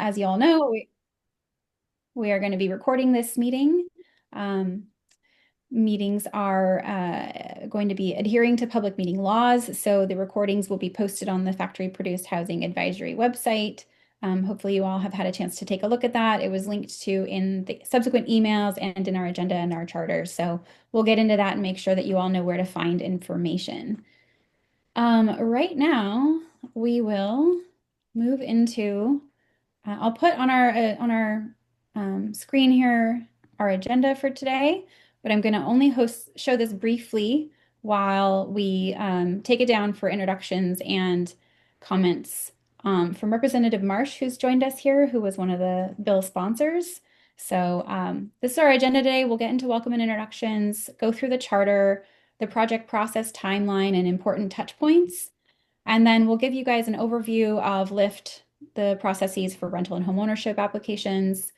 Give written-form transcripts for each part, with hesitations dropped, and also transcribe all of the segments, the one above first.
as you all know, we are going to be recording this meeting. Meetings are going to be adhering to public meeting laws, so the recordings will be posted on the Factory Produced Housing Advisory website. Hopefully you all have had a chance to take a look at that. It was linked to in the subsequent emails and in our agenda and our charter. So we'll get into that and make sure that you all know where to find information. Right now, we will move into, I'll put on our screen here our agenda for today, but I'm going to only show this briefly while we take it down for introductions and comments from Representative Marsh, who's joined us here, who was one of the bill sponsors. So this is our agenda today. We'll get into welcome and introductions, go through the charter, the project process timeline, and important touch points. And then we'll give you guys an overview of LIFT, the processes for rental and homeownership applications,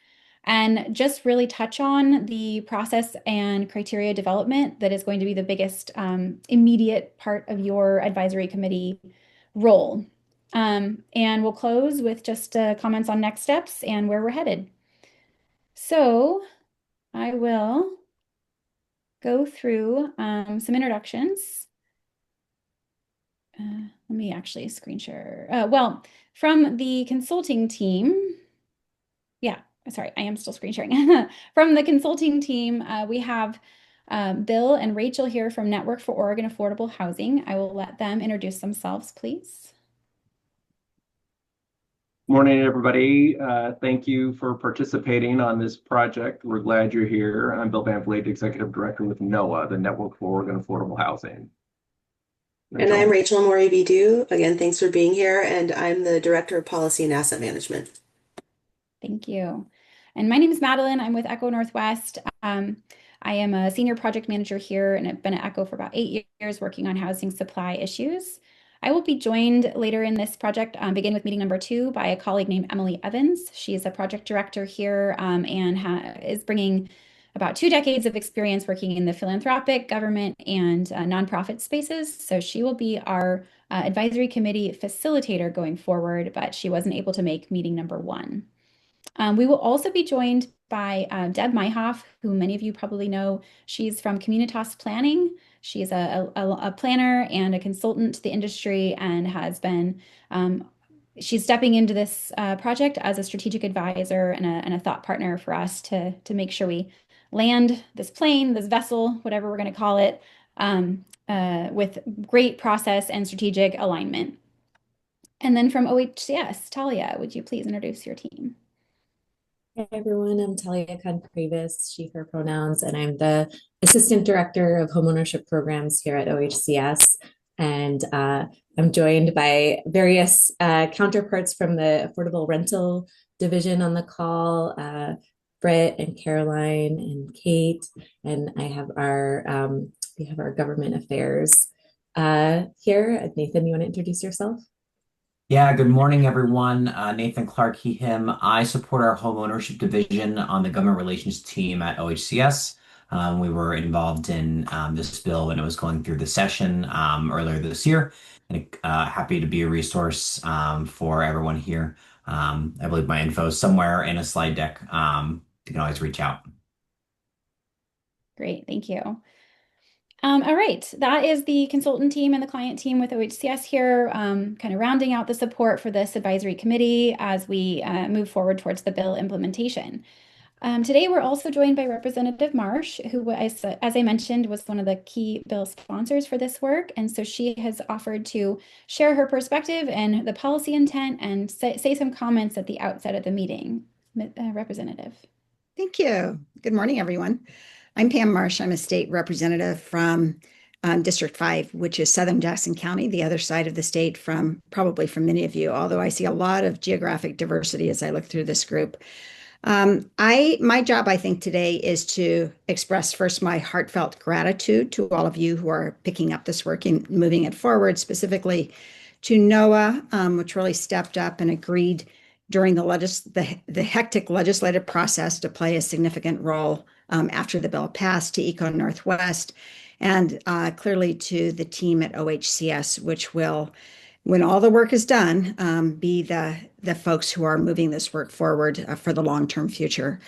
and just really touch on the process and criteria development that is going to be the biggest immediate part of your advisory committee role. And we'll close with just comments on next steps and where we're headed. So I will go through some introductions. Let me actually screen share. Well, from the consulting team, yeah, sorry, I am still screen sharing. From the consulting team, we have Bill and Rachel here from Network for Oregon Affordable Housing. I will let them introduce themselves, please. Morning, everybody. Thank you for participating on this project. We're glad you're here. I'm Bill Van Vliet, Executive Director with NOAA, the Network for Oregon Affordable Housing. And I'm Rachel Mori-Bidu. Again, thanks for being here. And I'm the Director of Policy and Asset Management. Thank you. And my name is Madeline. I'm with ECHO Northwest. I am a senior project manager here and I've been at ECHO for about 8 years working on housing supply issues. I will be joined later in this project, begin with meeting number 2, by a colleague named Emily Evans. She is a project director here and is bringing about 2 decades of experience working in the philanthropic, government, and nonprofit spaces. So she will be our advisory committee facilitator going forward, but she wasn't able to make meeting number 1. We will also be joined by Deb Myhoff, who many of you probably know. She's from Communitas Planning. She's a planner and a consultant to the industry and has been, she's stepping into this project as a strategic advisor and a thought partner for us to make sure we land this plane, this vessel, whatever we're going to call it, with great process and strategic alignment. And then from OHCS, Talia, would you please introduce your team? Hi everyone, I'm Talia Khan-Previs, she, her pronouns, and I'm the Assistant Director of Homeownership Programs here at OHCS. And I'm joined by various counterparts from the Affordable Rental Division on the call, Britt and Caroline and Kate, and I have we have our government affairs here. Nathan, you want to introduce yourself? Yeah, good morning, everyone. Nathan Clark, he, him. I support our home ownership division on the government relations team at OHCS. We were involved in this bill when it was going through the session earlier this year, and happy to be a resource for everyone here. I believe my info is somewhere in a slide deck. You can always reach out. Great, thank you. All right, that is the consultant team and the client team with OHCS here, kind of rounding out the support for this advisory committee as we move forward towards the bill implementation. Today, we're also joined by Representative Marsh, who, as I mentioned, was one of the key bill sponsors for this work. And so she has offered to share her perspective and the policy intent and say some comments at the outset of the meeting. Representative. Thank you. Good morning, everyone. I'm Pam Marsh. I'm a state representative from District 5, which is Southern Jackson County, the other side of the state probably from many of you, although I see a lot of geographic diversity as I look through this group. My job, I think, today is to express first my heartfelt gratitude to all of you who are picking up this work and moving it forward, specifically to NOAA, which really stepped up and agreed during the hectic legislative process to play a significant role after the bill passed, to ECHO Northwest, and clearly to the team at OHCS, which will when all the work is done, be the folks who are moving this work forward for the long-term future.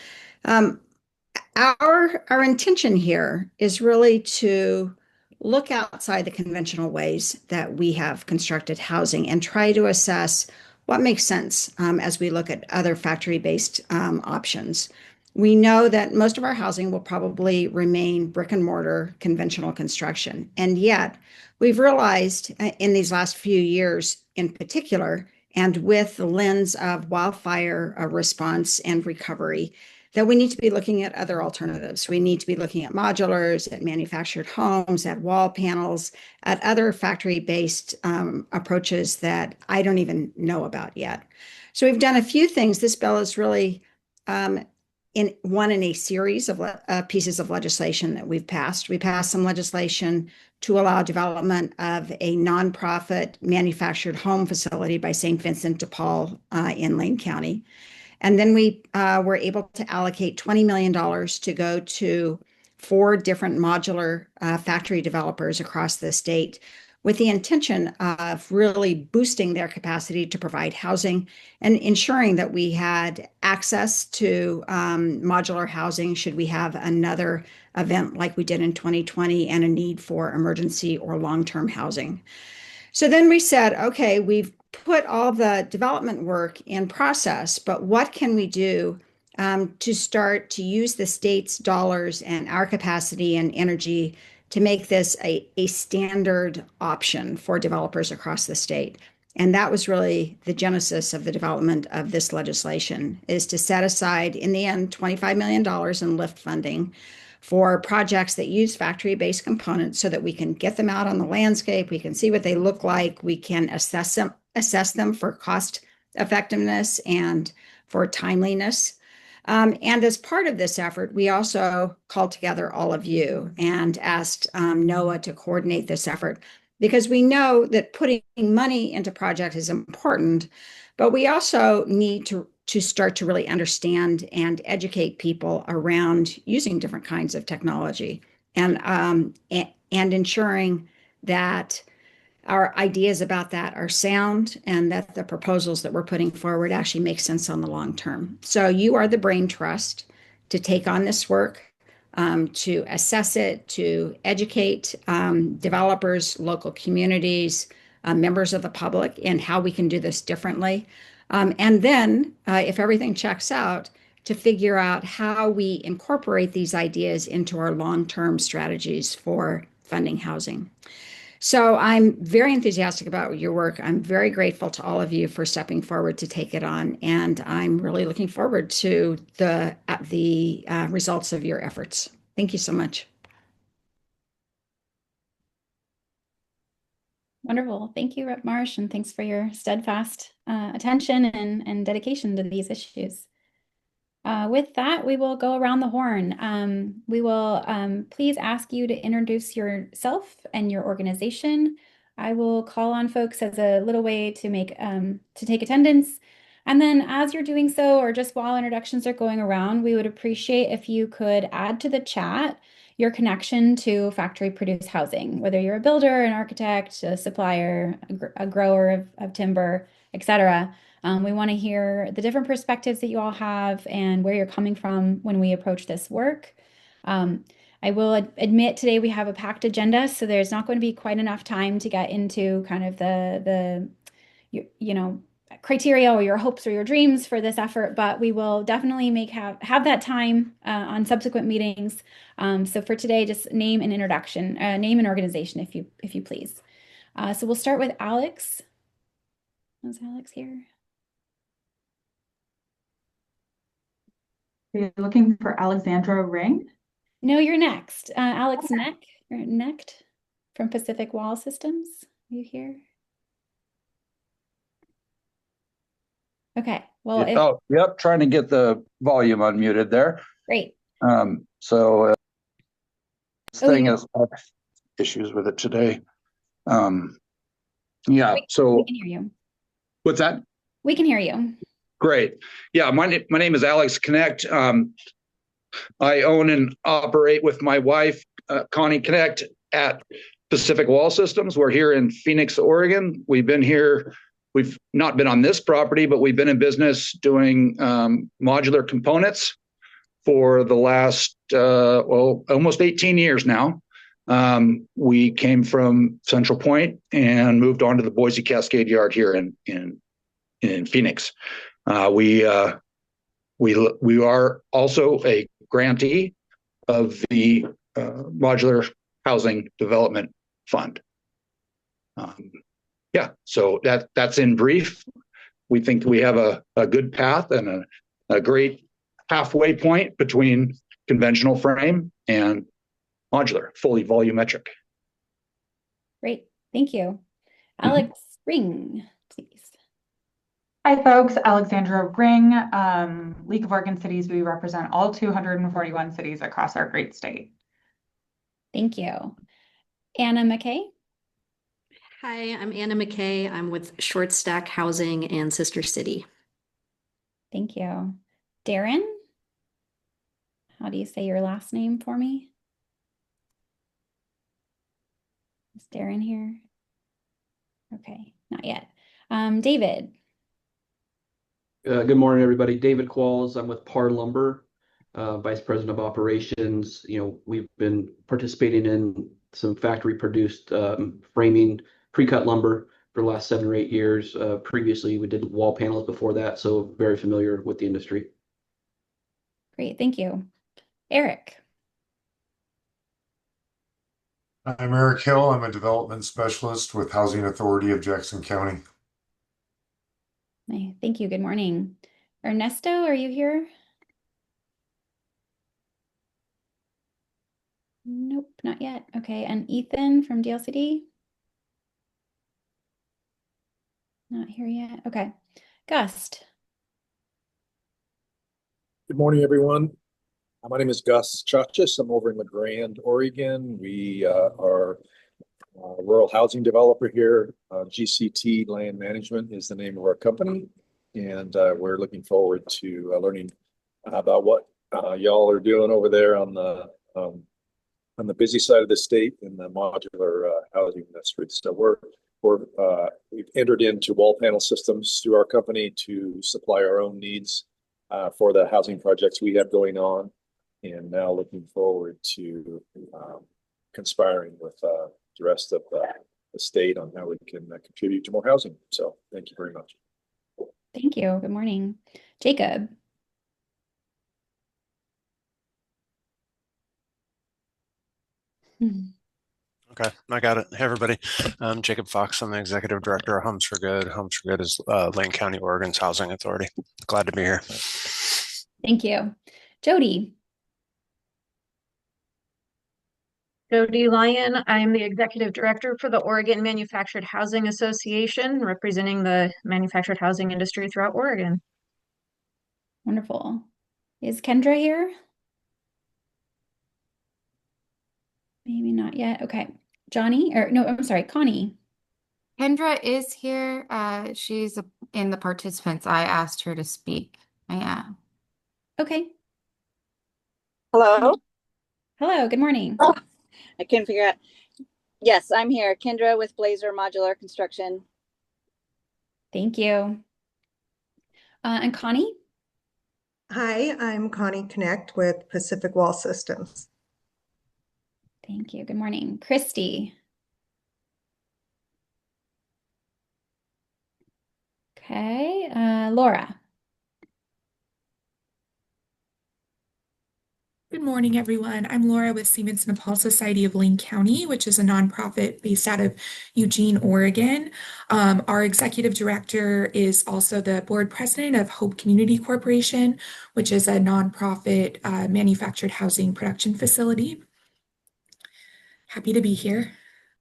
Our intention here is really to look outside the conventional ways that we have constructed housing and try to assess what makes sense as we look at other factory-based options. We know that most of our housing will probably remain brick and mortar conventional construction. And yet, we've realized in these last few years in particular, and with the lens of wildfire response and recovery, that we need to be looking at other alternatives. We need to be looking at modulars, at manufactured homes, at wall panels, at other factory-based approaches that I don't even know about yet. So we've done a few things. This bill is really in a series of pieces of legislation that we've passed. We passed some legislation to allow development of a nonprofit manufactured home facility by St. Vincent de Paul in Lane County. And then we were able to allocate $20 million to go to 4 different modular factory developers across the state with the intention of really boosting their capacity to provide housing and ensuring that we had access to modular housing should we have another event like we did in 2020 and a need for emergency or long-term housing. So then we said, okay, we've put all the development work in process, but what can we do to start to use the state's dollars and our capacity and energy to make this a standard option for developers across the state? And that was really the genesis of the development of this legislation, is to set aside, in the end, $25 million in LIFT funding for projects that use factory-based components so that we can get them out on the landscape, we can see what they look like, we can assess them for cost effectiveness and for timeliness. And as part of this effort, we also called together all of you and asked NOAA to coordinate this effort, because we know that putting money into projects is important, but we also need to start to really understand and educate people around using different kinds of technology and ensuring that our ideas about that are sound and that the proposals that we're putting forward actually make sense on the long term. So you are the brain trust to take on this work, to assess it, to educate developers, local communities, members of the public in how we can do this differently. And then, if everything checks out, to figure out how we incorporate these ideas into our long-term strategies for funding housing. So I'm very enthusiastic about your work. I'm very grateful to all of you for stepping forward to take it on, and I'm really looking forward to the results of your efforts. Thank you so much. Wonderful. Thank you, Rep. Marsh, and thanks for your steadfast attention and dedication to these issues. With that, we will go around the horn. We will please ask you to introduce yourself and your organization. I will call on folks as a little way to make to take attendance. And then as you're doing so, or just while introductions are going around, we would appreciate if you could add to the chat your connection to factory produced housing, whether you're a builder, an architect, a supplier, a grower of timber, etc. We want to hear the different perspectives that you all have and where you're coming from when we approach this work. I will admit today we have a packed agenda, so there's not going to be quite enough time to get into kind of the criteria or your hopes or your dreams for this effort, but we will definitely have that time on subsequent meetings. So for today, just name and introduction, name and organization, if you please. So we'll start with Alex. Is Alex here? Are you looking for Alexandra Ring? No, you're next. Alex Necht from Pacific Wall Systems. Are you here? Okay. Well, yep. Trying to get the volume unmuted there. Great. This thing has issues with it today. Yeah. So we can hear you. What's that? We can hear you. Great. Yeah. My name is Alex Knecht. I own and operate with my wife, Connie Knecht, at Pacific Wall Systems. We're here in Phoenix, Oregon. We've been here. We've not been on this property, but we've been in business doing modular components for the last, almost 18 years now. We came from Central Point and moved on to the Boise Cascade Yard here in Phoenix. We are also a grantee of the Modular Housing Development Fund. So that's in brief. We think we have a good path and a great halfway point between conventional frame and modular, fully volumetric. Great. Thank you. Alex Ring, please. Hi, folks. Alexandra Ring, League of Oregon Cities. We represent all 241 cities across our great state. Thank you. Anna McKay. Hi, I'm Anna McKay. I'm with Short Stack Housing and Sister City. Thank you. Darren, how do you say your last name for me? Is Darren here? Okay, not yet. David. Good morning, everybody. David Qualls. I'm with Par Lumber, Vice President of Operations. We've been participating in some factory-produced framing, pre-cut lumber for the last 7 or 8 years. Previously, we did wall panels before that, so very familiar with the industry. Great, thank you. Eric. I'm Eric Hill. I'm a development specialist with Housing Authority of Jackson County. Thank you. Good morning. Ernesto, are you here? Nope, not yet. Okay, and Ethan from DLCD? Not here yet. Okay. Gust. Good morning, everyone. My name is Gus Chachis. I'm over in LaGrande, Oregon. We are a rural housing developer here. GCT Land Management is the name of our company. And we're looking forward to learning about what y'all are doing over there on the busy side of the state in the modular housing industry. So we've entered into wall panel systems through our company to supply our own needs for the housing projects we have going on, and now looking forward to conspiring with the rest of the state on how we can contribute to more housing. So thank you very much. Thank you. Good morning. Jacob. Okay, I got it. Hey, everybody. I'm Jacob Fox. I'm the Executive Director of Homes for Good. Homes for Good is Lane County, Oregon's housing authority. Glad to be here. Thank you. Jody. Jody Lyon. I'm the Executive Director for the Oregon Manufactured Housing Association, representing the manufactured housing industry throughout Oregon. Wonderful. Is Kendra here? Maybe not yet. Okay. Johnny, or no, I'm sorry, Connie. Kendra is here. She's in the participants. I asked her to speak. Yeah. Okay. Hello. Hello. Good morning. I couldn't figure out. Yes, I'm here. Kendra with Blazer Modular Construction. Thank you. And Connie? Hi, I'm Connie Connect with Pacific Wall Systems. Thank you. Good morning. Christy. Okay. Laura. Good morning, everyone. I'm Laura with Siemens Nepal Society of Lane County, which is a nonprofit based out of Eugene, Oregon. Our executive director is also the board president of Hope Community Corporation, which is a nonprofit manufactured housing production facility. Happy to be here.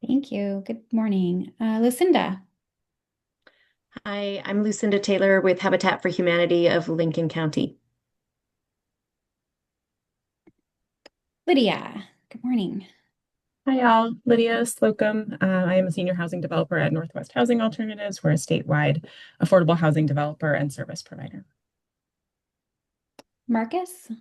Thank you. Good morning. Lucinda. Hi, I'm Lucinda Taylor with Habitat for Humanity of Lincoln County. Lydia. Good morning. Hi, all. Lydia Slocum. I am a senior housing developer at Northwest Housing Alternatives. We're a statewide affordable housing developer and service provider. Marcus.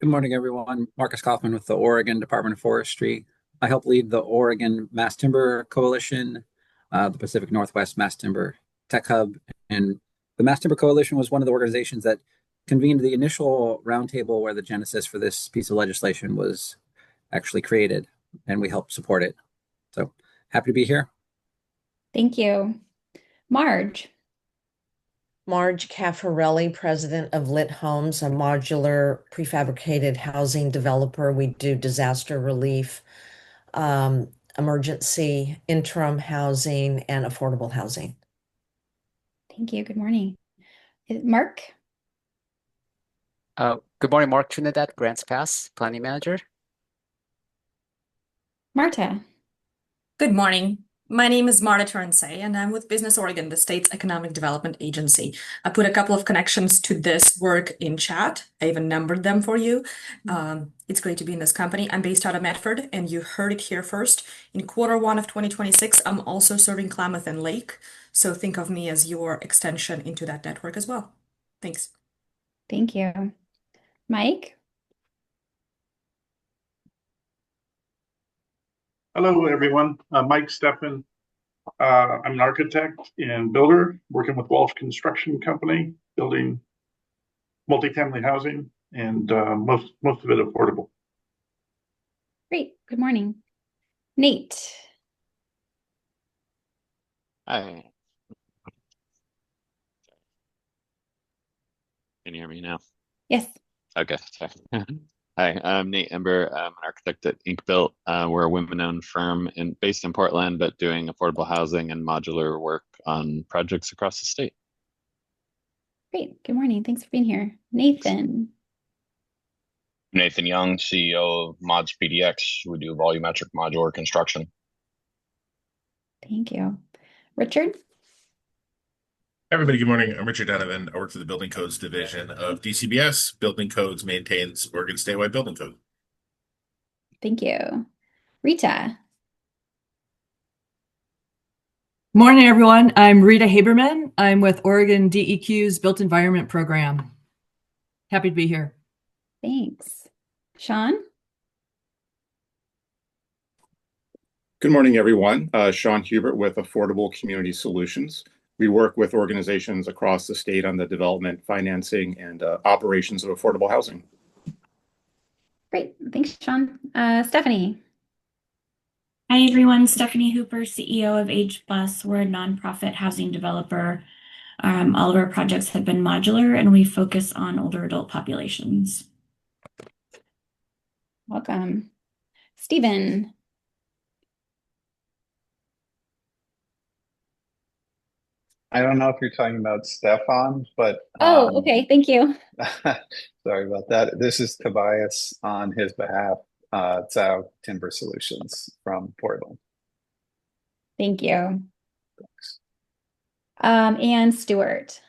Good morning, everyone. Marcus Kaufman with the Oregon Department of Forestry. I help lead the Oregon Mass Timber Coalition, the Pacific Northwest Mass Timber Tech Hub. And the Mass Timber Coalition was one of the organizations that convened the initial roundtable where the genesis for this piece of legislation was actually created, and we helped support it. So happy to be here. Thank you. Marge. Marge Caffarelli, president of Lit Homes, a modular prefabricated housing developer. We do disaster relief, emergency, interim housing, and affordable housing. Thank you. Good morning. Mark? Good morning, Mark Trinidad, Grants Pass, planning manager. Marta. Good morning. My name is Marta Turnsay, and I'm with Business Oregon, the state's economic development agency. I put a couple of connections to this work in chat. I even numbered them for you. It's great to be in this company. I'm based out of Medford, and you heard it here first. In Q1 of 2026, I'm also serving Klamath and Lake. So think of me as your extension into that network as well. Thanks. Thank you. Mike? Hello, everyone. Mike Steffen. I'm an architect and builder working with Walsh Construction Company, building multifamily housing and most of it affordable. Great. Good morning. Nate. Hi. Can you hear me now? Yes. Okay. Sorry. Hi, I'm Nate Ember. I'm an architect at InkBuilt. We're a women-owned firm based in Portland, but doing affordable housing and modular work on projects across the state. Great. Good morning. Thanks for being here. Nathan. Nathan Young, CEO of Mods PDX. We do volumetric modular construction. Thank you. Richard? Everybody, good morning. I'm Richard Donovan. I work for the Building Codes Division of DCBS. Building Codes maintains Oregon statewide building code. Thank you. Rita? Morning, everyone. I'm Rita Haberman. I'm with Oregon DEQ's Built Environment Program. Happy to be here. Thanks. Sean? Good morning, everyone. Sean Hubert with Affordable Community Solutions. We work with organizations across the state on the development, financing, and operations of affordable housing. Great. Thanks, Sean. Stephanie? Hi, everyone. Stephanie Hooper, CEO of Age Plus. We're a nonprofit housing developer. All of our projects have been modular, and we focus on older adult populations. Welcome. Stephen? I don't know if you're talking about Stefan, but Oh, okay. Thank you. sorry about that. This is Tobias on his behalf. Zao Timber Solutions from Portland. Thank you. And Stuart?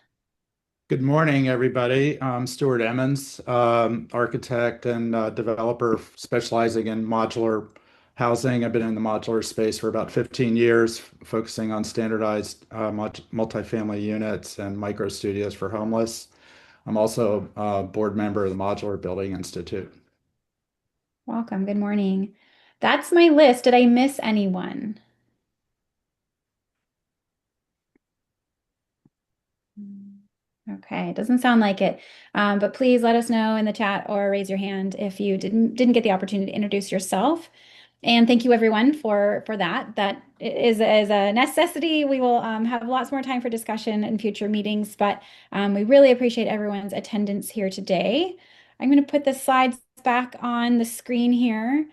Good morning, everybody. I'm Stuart Emmons, architect and developer specializing in modular housing. I've been in the modular space for about 15 years, focusing on standardized multifamily units and micro studios for homeless. I'm also a board member of the Modular Building Institute. Welcome. Good morning. That's my list. Did I miss anyone? Okay, it doesn't sound like it. But please let us know in the chat or raise your hand if you didn't get the opportunity to introduce yourself. And thank you, everyone, for that. That is a necessity. We will have lots more time for discussion in future meetings, but we really appreciate everyone's attendance here today. I'm going to put the slides back on the screen here.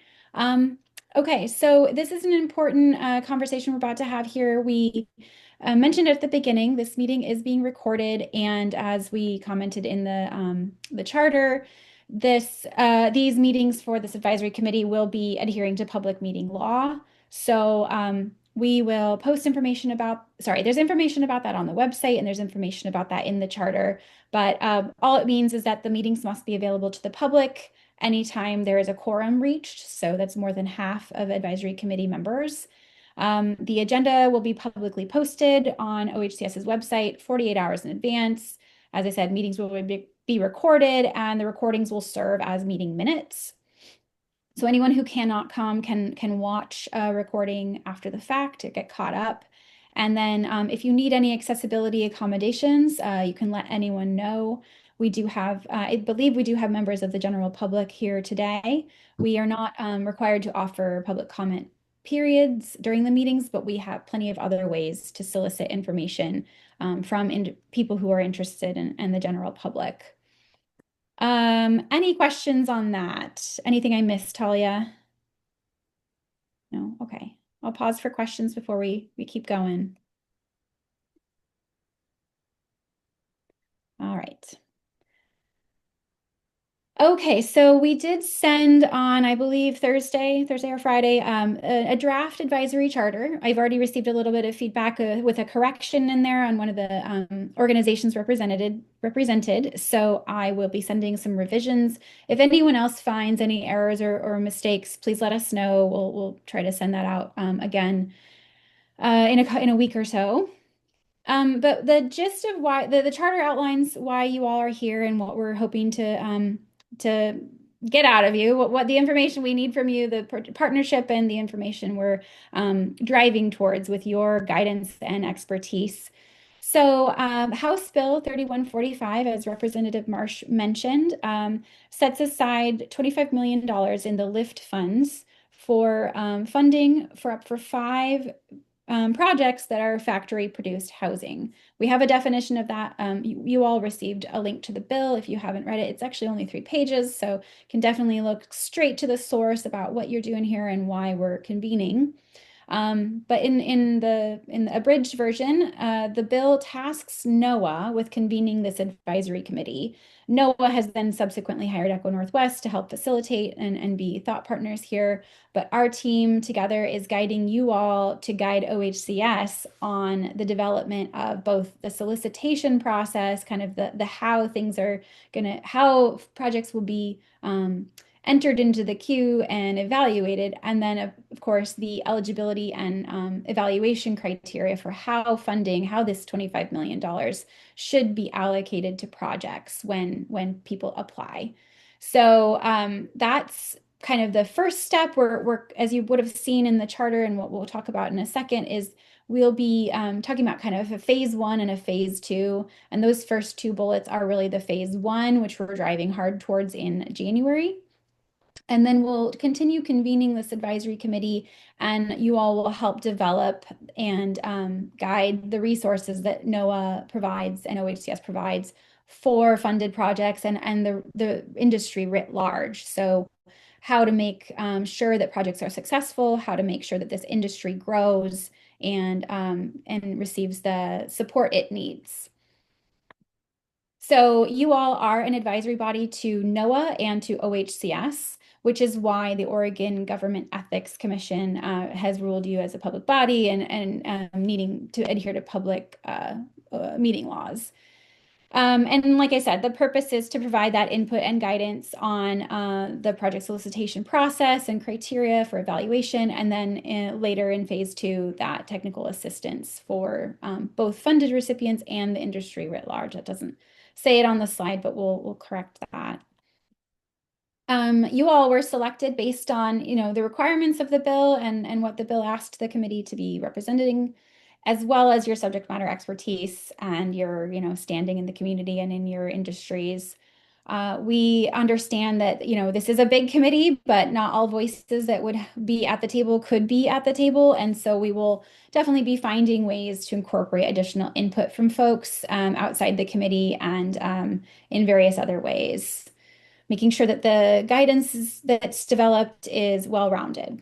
Okay, so this is an important conversation we're about to have here. We mentioned at the beginning, this meeting is being recorded, and as we commented in the charter, these meetings for this advisory committee will be adhering to public meeting law. So we will post information about, there's information about that on the website, and there's information about that in the charter. But all it means is that the meetings must be available to the public anytime there is a quorum reached. So that's more than half of advisory committee members. The agenda will be publicly posted on OHCS's website 48 hours in advance. As I said, meetings will be recorded, and the recordings will serve as meeting minutes. So anyone who cannot come can watch a recording after the fact to get caught up. And then if you need any accessibility accommodations, you can let anyone know. We do have, I believe we do have members of the general public here today. We are not required to offer public comment periods during the meetings, but we have plenty of other ways to solicit information from people who are interested in the general public. Any questions on that? Anything I missed, Talia? No? Okay. I'll pause for questions before we keep going. All right. Okay, so we did send on, I believe, Thursday or Friday, a draft advisory charter. I've already received a little bit of feedback with a correction in there on one of the organizations represented. So I will be sending some revisions. If anyone else finds any errors or mistakes, please let us know. We'll try to send that out again in a week or so. But the gist of why the charter outlines why you all are here and what we're hoping to get out of you, what the information we need from you, the partnership and the information we're driving towards with your guidance and expertise. So House Bill 3145, as Representative Marsh mentioned, sets aside $25 million in the LIFT funds for funding for up for 5 projects that are factory produced housing. We have a definition of that. You all received a link to the bill. If you haven't read it, it's actually only 3 pages, so can definitely look straight to the source about what you're doing here and why we're convening. But in the abridged version, the bill tasks NOAA with convening this advisory committee. NOAA has then subsequently hired Echo Northwest to help facilitate and be thought partners here. But our team together is guiding you all to guide OHCS on the development of both the solicitation process, kind of the how things are how projects will be entered into the queue and evaluated, and then of course the eligibility and evaluation criteria for how this $25 million should be allocated to projects when people apply. So that's kind of the first step. We're, as you would have seen in the charter and what we'll talk about in a second, is we'll be talking about kind of a phase 1 and a phase 2. And those first 2 bullets are really the phase 1, which we're driving hard towards in January. And then we'll continue convening this advisory committee, and you all will help develop and guide the resources that NOAA provides and OHCS provides for funded projects and the industry writ large. So how to make sure that projects are successful, how to make sure that this industry grows and receives the support it needs. So you all are an advisory body to NOAA and to OHCS, which is why the Oregon Government Ethics Commission has ruled you as a public body and needing to adhere to public meeting laws. And like I said, the purpose is to provide that input and guidance on the project solicitation process and criteria for evaluation, and then later in phase 2, that technical assistance for both funded recipients and the industry writ large. That doesn't say it on the slide, but we'll correct that. You all were selected based on, the requirements of the bill and what the bill asked the committee to be representing, as well as your subject matter expertise and your, standing in the community and in your industries. We understand that, this is a big committee, but not all voices that would be at the table could be at the table. And so we will definitely be finding ways to incorporate additional input from folks outside the committee and in various other ways, making sure that the guidance that's developed is well-rounded.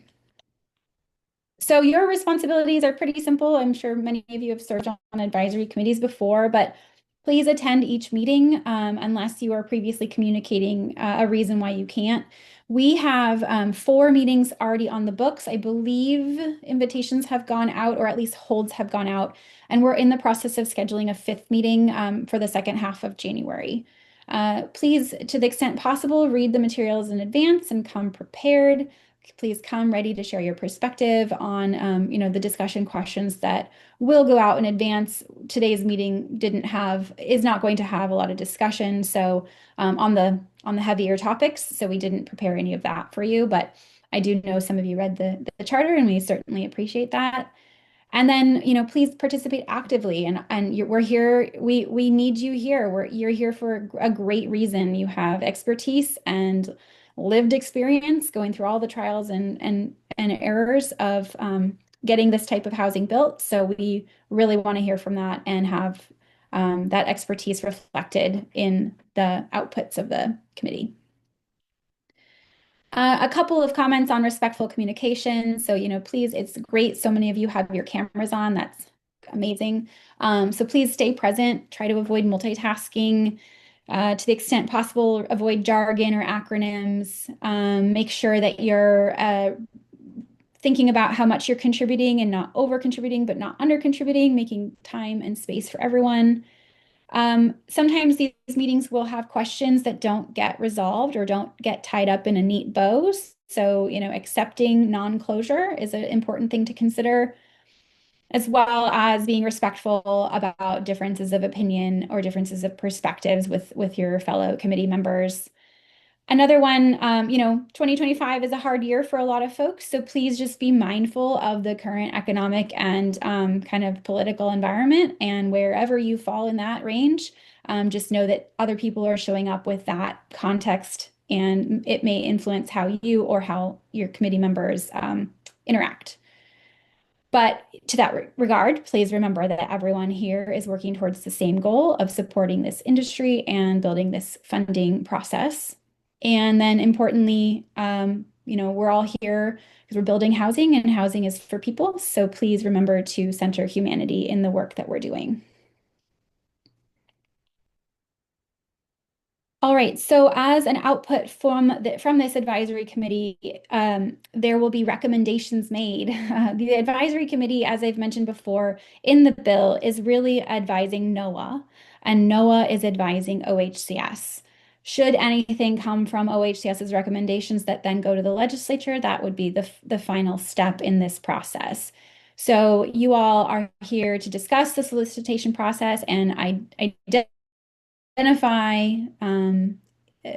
So your responsibilities are pretty simple. I'm sure many of you have served on advisory committees before, but please attend each meeting unless you are previously communicating a reason why you can't. We have 4 meetings already on the books. I believe invitations have gone out, or at least holds have gone out, and we're in the process of scheduling a 5th meeting for the second half of January. Please, to the extent possible, read the materials in advance and come prepared. please come ready to share your perspective on, the discussion questions that will go out in advance. Today's meeting is not going to have a lot of discussion, so on the heavier topics. So we didn't prepare any of that for you, but I do know some of you read the charter, and we certainly appreciate that. And then, please participate actively. We're here. We need you here. You're here for a great reason. You have expertise and lived experience going through all the trials and errors of getting this type of housing built. So we really want to hear from that and have that expertise reflected in the outputs of the committee. A couple of comments on respectful communication. So, please, it's great. So many of you have your cameras on. That's amazing. So please stay present. Try to avoid multitasking. To the extent possible, avoid jargon or acronyms. Make sure that you're thinking about how much you're contributing and not over contributing, but not under contributing, making time and space for everyone. Sometimes these meetings will have questions that don't get resolved or don't get tied up in a neat bow. So, accepting non-closure is an important thing to consider, as well as being respectful about differences of opinion or differences of perspectives with your fellow committee members. Another one, 2025 is a hard year for a lot of folks, so please just be mindful of the current economic and kind of political environment, and wherever you fall in that range, just know that other people are showing up with that context, and it may influence how you or how your committee members interact. But to that regard, please remember that everyone here is working towards the same goal of supporting this industry and building this funding process. And then importantly, we're all here because we're building housing, and housing is for people. So please remember to center humanity in the work that we're doing. All right, so as an output from this advisory committee, there will be recommendations made. The advisory committee, as I've mentioned before, in the bill is really advising NOAA, and NOAA is advising OHCS. Should anything come from OHCS's recommendations that then go to the legislature, that would be the final step in this process. So you all are here to discuss the solicitation process and identify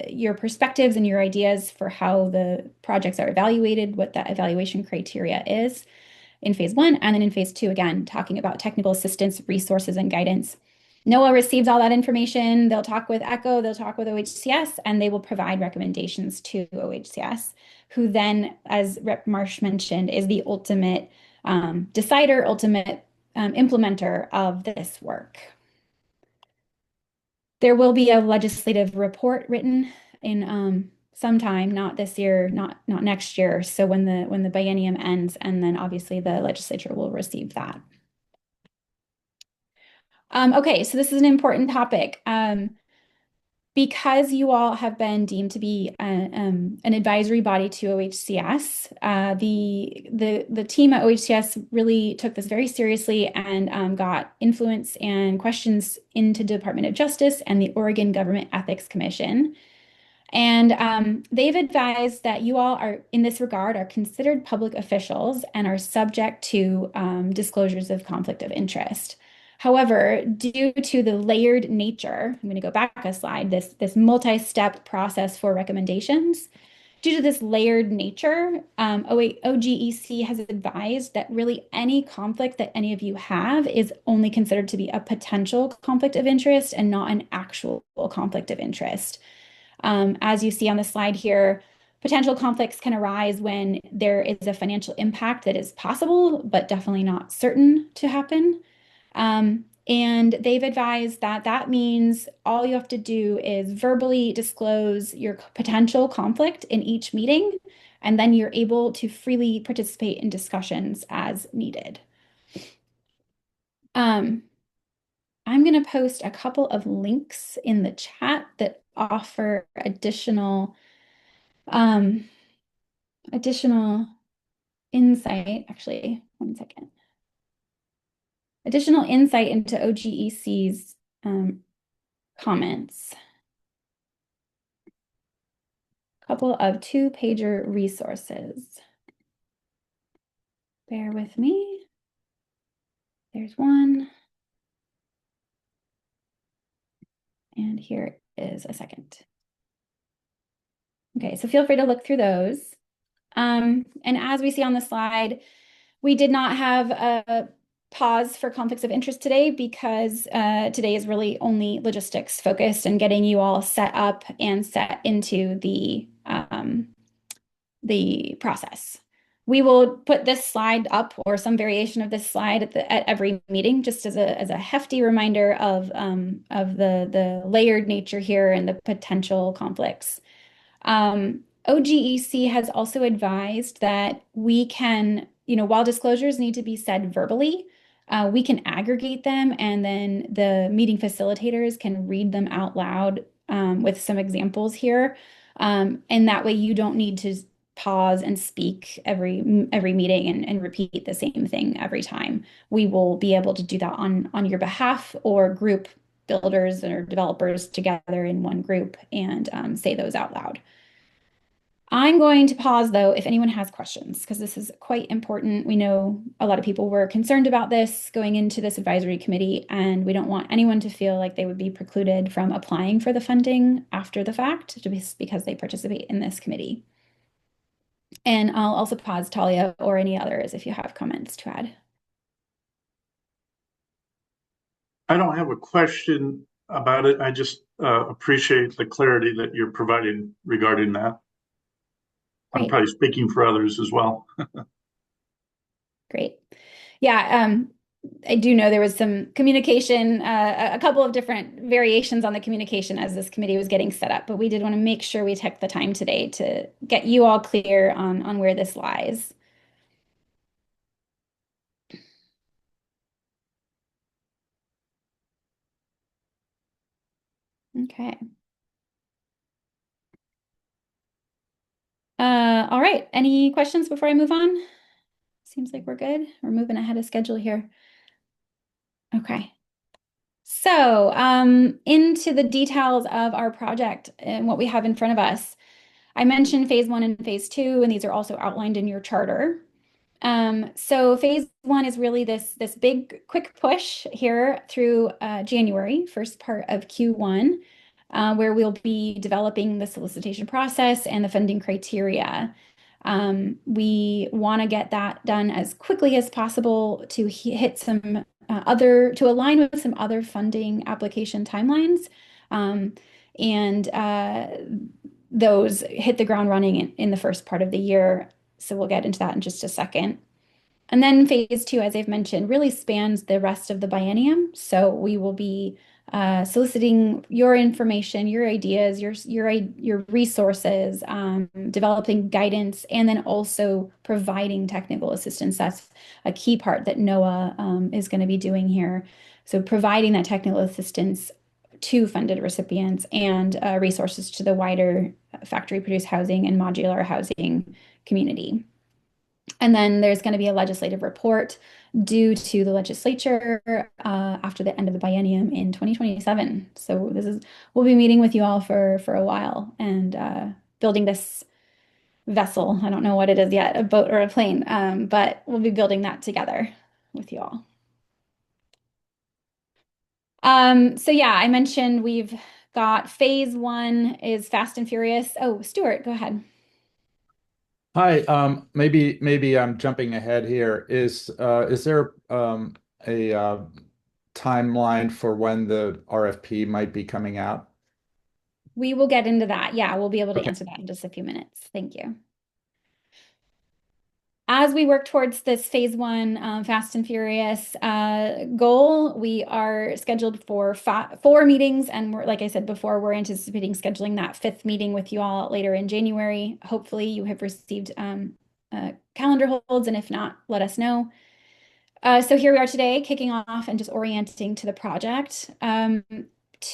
your perspectives and your ideas for how the projects are evaluated, what that evaluation criteria is in phase 1, and then in phase 2, again, talking about technical assistance, resources, and guidance. NOAA receives all that information. They'll talk with ECHO, they'll talk with OHCS, and they will provide recommendations to OHCS, who then, as Rep. Marsh mentioned, is the ultimate decider, ultimate implementer of this work. There will be a legislative report written in sometime, not this year, not next year. So when the biennium ends, and then obviously the legislature will receive that. Okay, so this is an important topic. Because you all have been deemed to be an advisory body to OHCS, the team at OHCS really took this very seriously and got influence and questions into Department of Justice and the Oregon Government Ethics Commission. And they've advised that you all are, in this regard, are considered public officials and are subject to disclosures of conflict of interest. However, due to the layered nature, I'm going to go back a slide, this multi-step process for recommendations. Due to this layered nature, OGEC has advised that really any conflict that any of you have is only considered to be a potential conflict of interest and not an actual conflict of interest. As you see on the slide here, potential conflicts can arise when there is a financial impact that is possible, but definitely not certain to happen. And they've advised that that means all you have to do is verbally disclose your potential conflict in each meeting, and then you're able to freely participate in discussions as needed. I'm going to post a couple of links in the chat that offer additional insight. Actually, one second. Additional insight into OGEC's comments. couple of two-pager resources. Bear with me. There's one. And here is a second. Okay, so feel free to look through those. And as we see on the slide, we did not have a pause for conflicts of interest today because today is really only logistics focused and getting you all set up and set into the process. We will put this slide up or some variation of this slide at every meeting, just as a hefty reminder of the layered nature here and the potential conflicts. OGEC has also advised that we can, while disclosures need to be said verbally, we can aggregate them and then the meeting facilitators can read them out loud with some examples here. And that way you don't need to pause and speak every meeting and repeat the same thing every time. We will be able to do that on your behalf or group builders or developers together in one group and say those out loud. I'm going to pause though if anyone has questions, because this is quite important. We know a lot of people were concerned about this going into this advisory committee, and we don't want anyone to feel like they would be precluded from applying for the funding after the fact just because they participate in this committee. And I'll also pause, Talia, or any others if you have comments to add. I don't have a question about it. I just appreciate the clarity that you're providing regarding that. Great. I'm probably speaking for others as well. Great. Yeah, I do know there was some communication, a couple of different variations on the communication as this committee was getting set up, but we did want to make sure we took the time today to get you all clear on where this lies. Okay. All right. Any questions before I move on? Seems like we're good. We're moving ahead of schedule here. Okay. So into the details of our project and what we have in front of us. I mentioned phase 1 and phase 2, and these are also outlined in your charter. So phase 1 is really this big quick push here through January, first part of Q1, where we'll be developing the solicitation process and the funding criteria. We want to get that done as quickly as possible to hit some to align with some other funding application timelines. And those hit the ground running in the first part of the year. So we'll get into that in just a second. And then phase 2, as I've mentioned, really spans the rest of the biennium. So we will be soliciting your information, your ideas, your resources, developing guidance, and then also providing technical assistance. That's a key part that NOAA is going to be doing here. So providing that technical assistance to funded recipients and resources to the wider factory-produced housing and modular housing community. And then there's going to be a legislative report due to the legislature after the end of the biennium in 2027. So we'll be meeting with you all for a while and building this vessel. I don't know what it is yet, a boat or a plane, but we'll be building that together with you all. So yeah, I mentioned we've got phase 1 is fast and furious. Oh, Stuart, go ahead. Hi, maybe I'm jumping ahead here. Is there a timeline for when the RFP might be coming out? We will get into that. Yeah, we'll be able to answer that in just a few minutes. Thank you. As we work towards this phase 1 fast and furious goal, we are scheduled for 4 meetings. And like I said before, we're anticipating scheduling that 5th meeting with you all later in January. Hopefully you have received calendar holds, and if not, let us know. So here we are today, kicking off and just orienting to the project.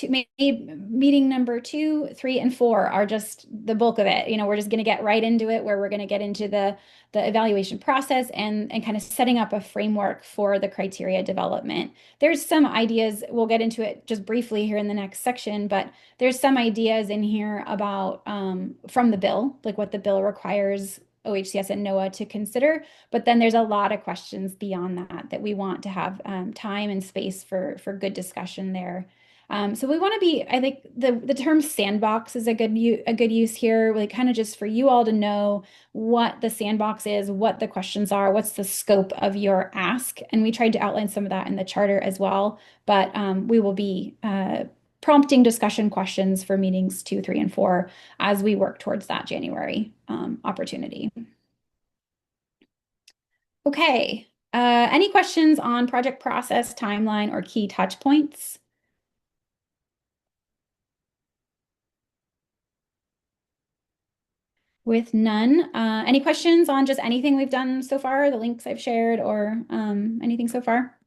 maybe meeting number 2, 3, and 4 are just the bulk of it. We're just going to get right into it, where we're going to get into the evaluation process and kind of setting up a framework for the criteria development. There's some ideas, we'll get into it just briefly here in the next section, but there's some ideas in here about from the bill, like what the bill requires OHCS and NOAA to consider. But then there's a lot of questions beyond that we want to have time and space for good discussion there. So we want to be, I think the term sandbox is a good use here, like kind of just for you all to know what the sandbox is, what the questions are, what's the scope of your ask. And we tried to outline some of that in the charter as well, but we will be prompting discussion questions for meetings 2, 3, and 4 as we work towards that January opportunity. Okay, any questions on project process, timeline, or key touch points? With none, any questions on just anything we've done so far, the links I've shared, or anything so far?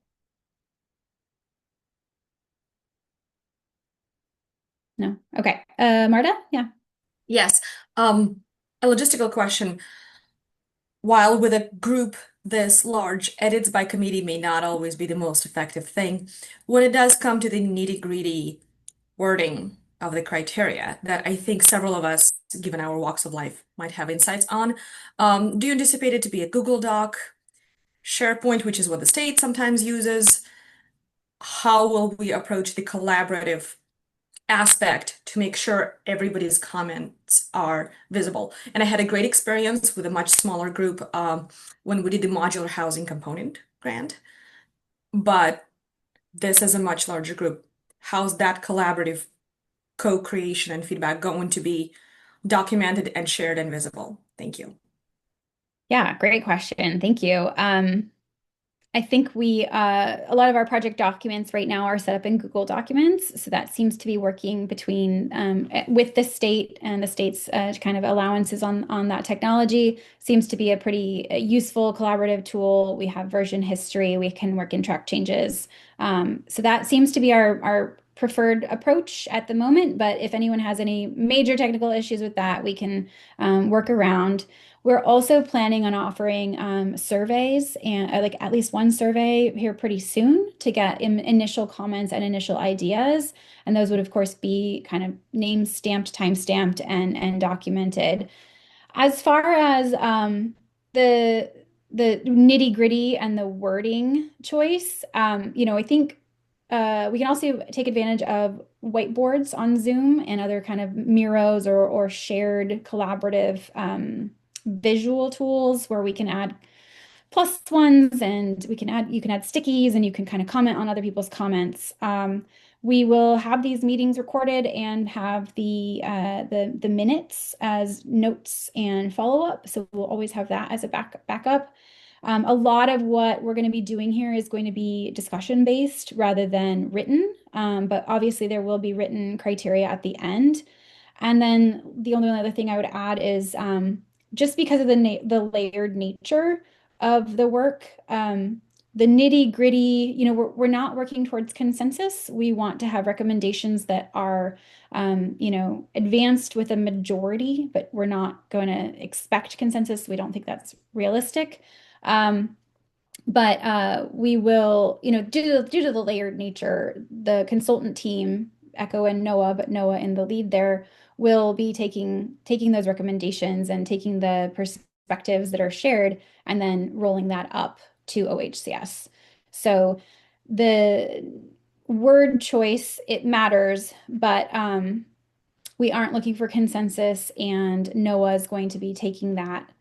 No. Okay. Marta? Yeah. Yes. A logistical question. While with a group this large, edits by committee may not always be the most effective thing, when it does come to the nitty-gritty wording of the criteria that I think several of us, given our walks of life, might have insights on, do you anticipate it to be a Google Doc, SharePoint, which is what the state sometimes uses? How will we approach the collaborative aspect to make sure everybody's comments are visible? And I had a great experience with a much smaller group when we did the modular housing component grant, but this is a much larger group. How's that collaborative co-creation and feedback going to be documented and shared and visible? Thank you. Yeah, great question. Thank you. I think a lot of our project documents right now are set up in Google Documents. So that seems to be working between, with the state, and the state's kind of allowances on that technology seems to be a pretty useful collaborative tool. We have version history, we can work in track changes. So that seems to be our preferred approach at the moment, but if anyone has any major technical issues with that, we can work around. We're also planning on offering surveys, and like at least one survey here pretty soon to get initial comments and initial ideas. And those would, of course, be kind of name stamped, time stamped, and documented. As far as the nitty gritty and the wording choice, I think we can also take advantage of whiteboards on Zoom and other kind of Miros or shared collaborative visual tools where we can add +1s, and you can add stickies, and you can kind of comment on other people's comments. We will have these meetings recorded and have the minutes as notes and follow-up. So we'll always have that as a backup. A lot of what we're going to be doing here is going to be discussion-based rather than written, but obviously there will be written criteria at the end. And then the only other thing I would add is just because of the layered nature of the work, the nitty gritty, we're not working towards consensus. We want to have recommendations that are, advanced with a majority, but we're not going to expect consensus. We don't think that's realistic. But we will, due to the layered nature, the consultant team, ECHO and NOAA, but NOAA in the lead there, will be taking those recommendations and taking the perspectives that are shared and then rolling that up to OHCS. So the word choice, it matters, but we aren't looking for consensus, and NOAA is going to be taking that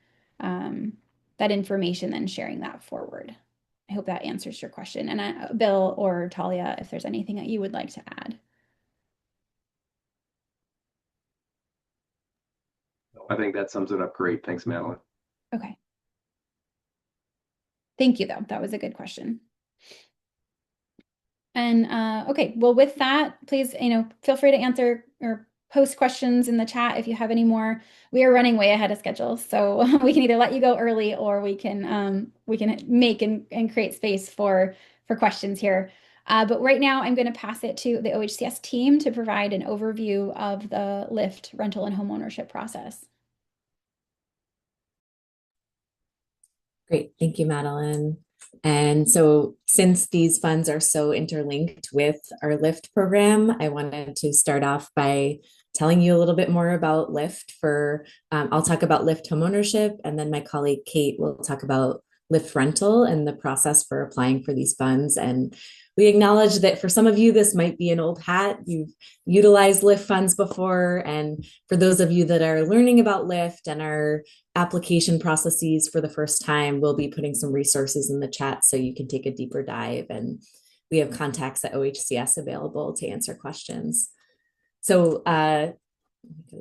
information and sharing that forward. I hope that answers your question. And Bill or Talia, if there's anything that you would like to add. I think that sums it up great. Thanks, Madeline. Okay. Thank you, though. That was a good question. And okay, well, with that, please, feel free to answer or post questions in the chat if you have any more. We are running way ahead of schedule, so we can either let you go early, or we can make and create space for questions here. But right now I'm going to pass it to the OHCS team to provide an overview of the LIFT rental and homeownership process. Great. Thank you, Madeline. And so since these funds are so interlinked with our LIFT program, I wanted to start off by telling you a little bit more about LIFT I'll talk about LIFT homeownership, and then my colleague Kate will talk about LIFT rental and the process for applying for these funds. And we acknowledge that for some of you, this might be an old hat. You've utilized LIFT funds before. And for those of you that are learning about LIFT and our application processes for the first time, we'll be putting some resources in the chat so you can take a deeper dive. And we have contacts at OHCS available to answer questions. So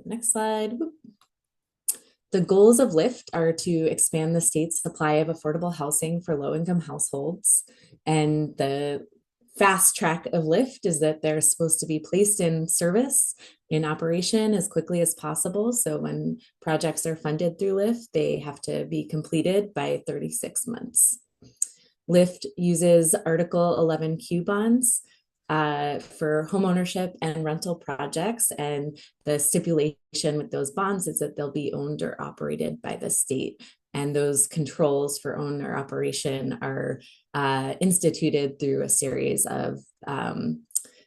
next slide. The goals of LIFT are to expand the state's supply of affordable housing for low-income households. And the fast track of LIFT is that they're supposed to be placed in service, in operation as quickly as possible. So when projects are funded through LIFT, they have to be completed by 36 months. LIFT uses Article 11Q bonds for homeownership and rental projects. And the stipulation with those bonds is that they'll be owned or operated by the state. And those controls for own or operation are instituted through a series of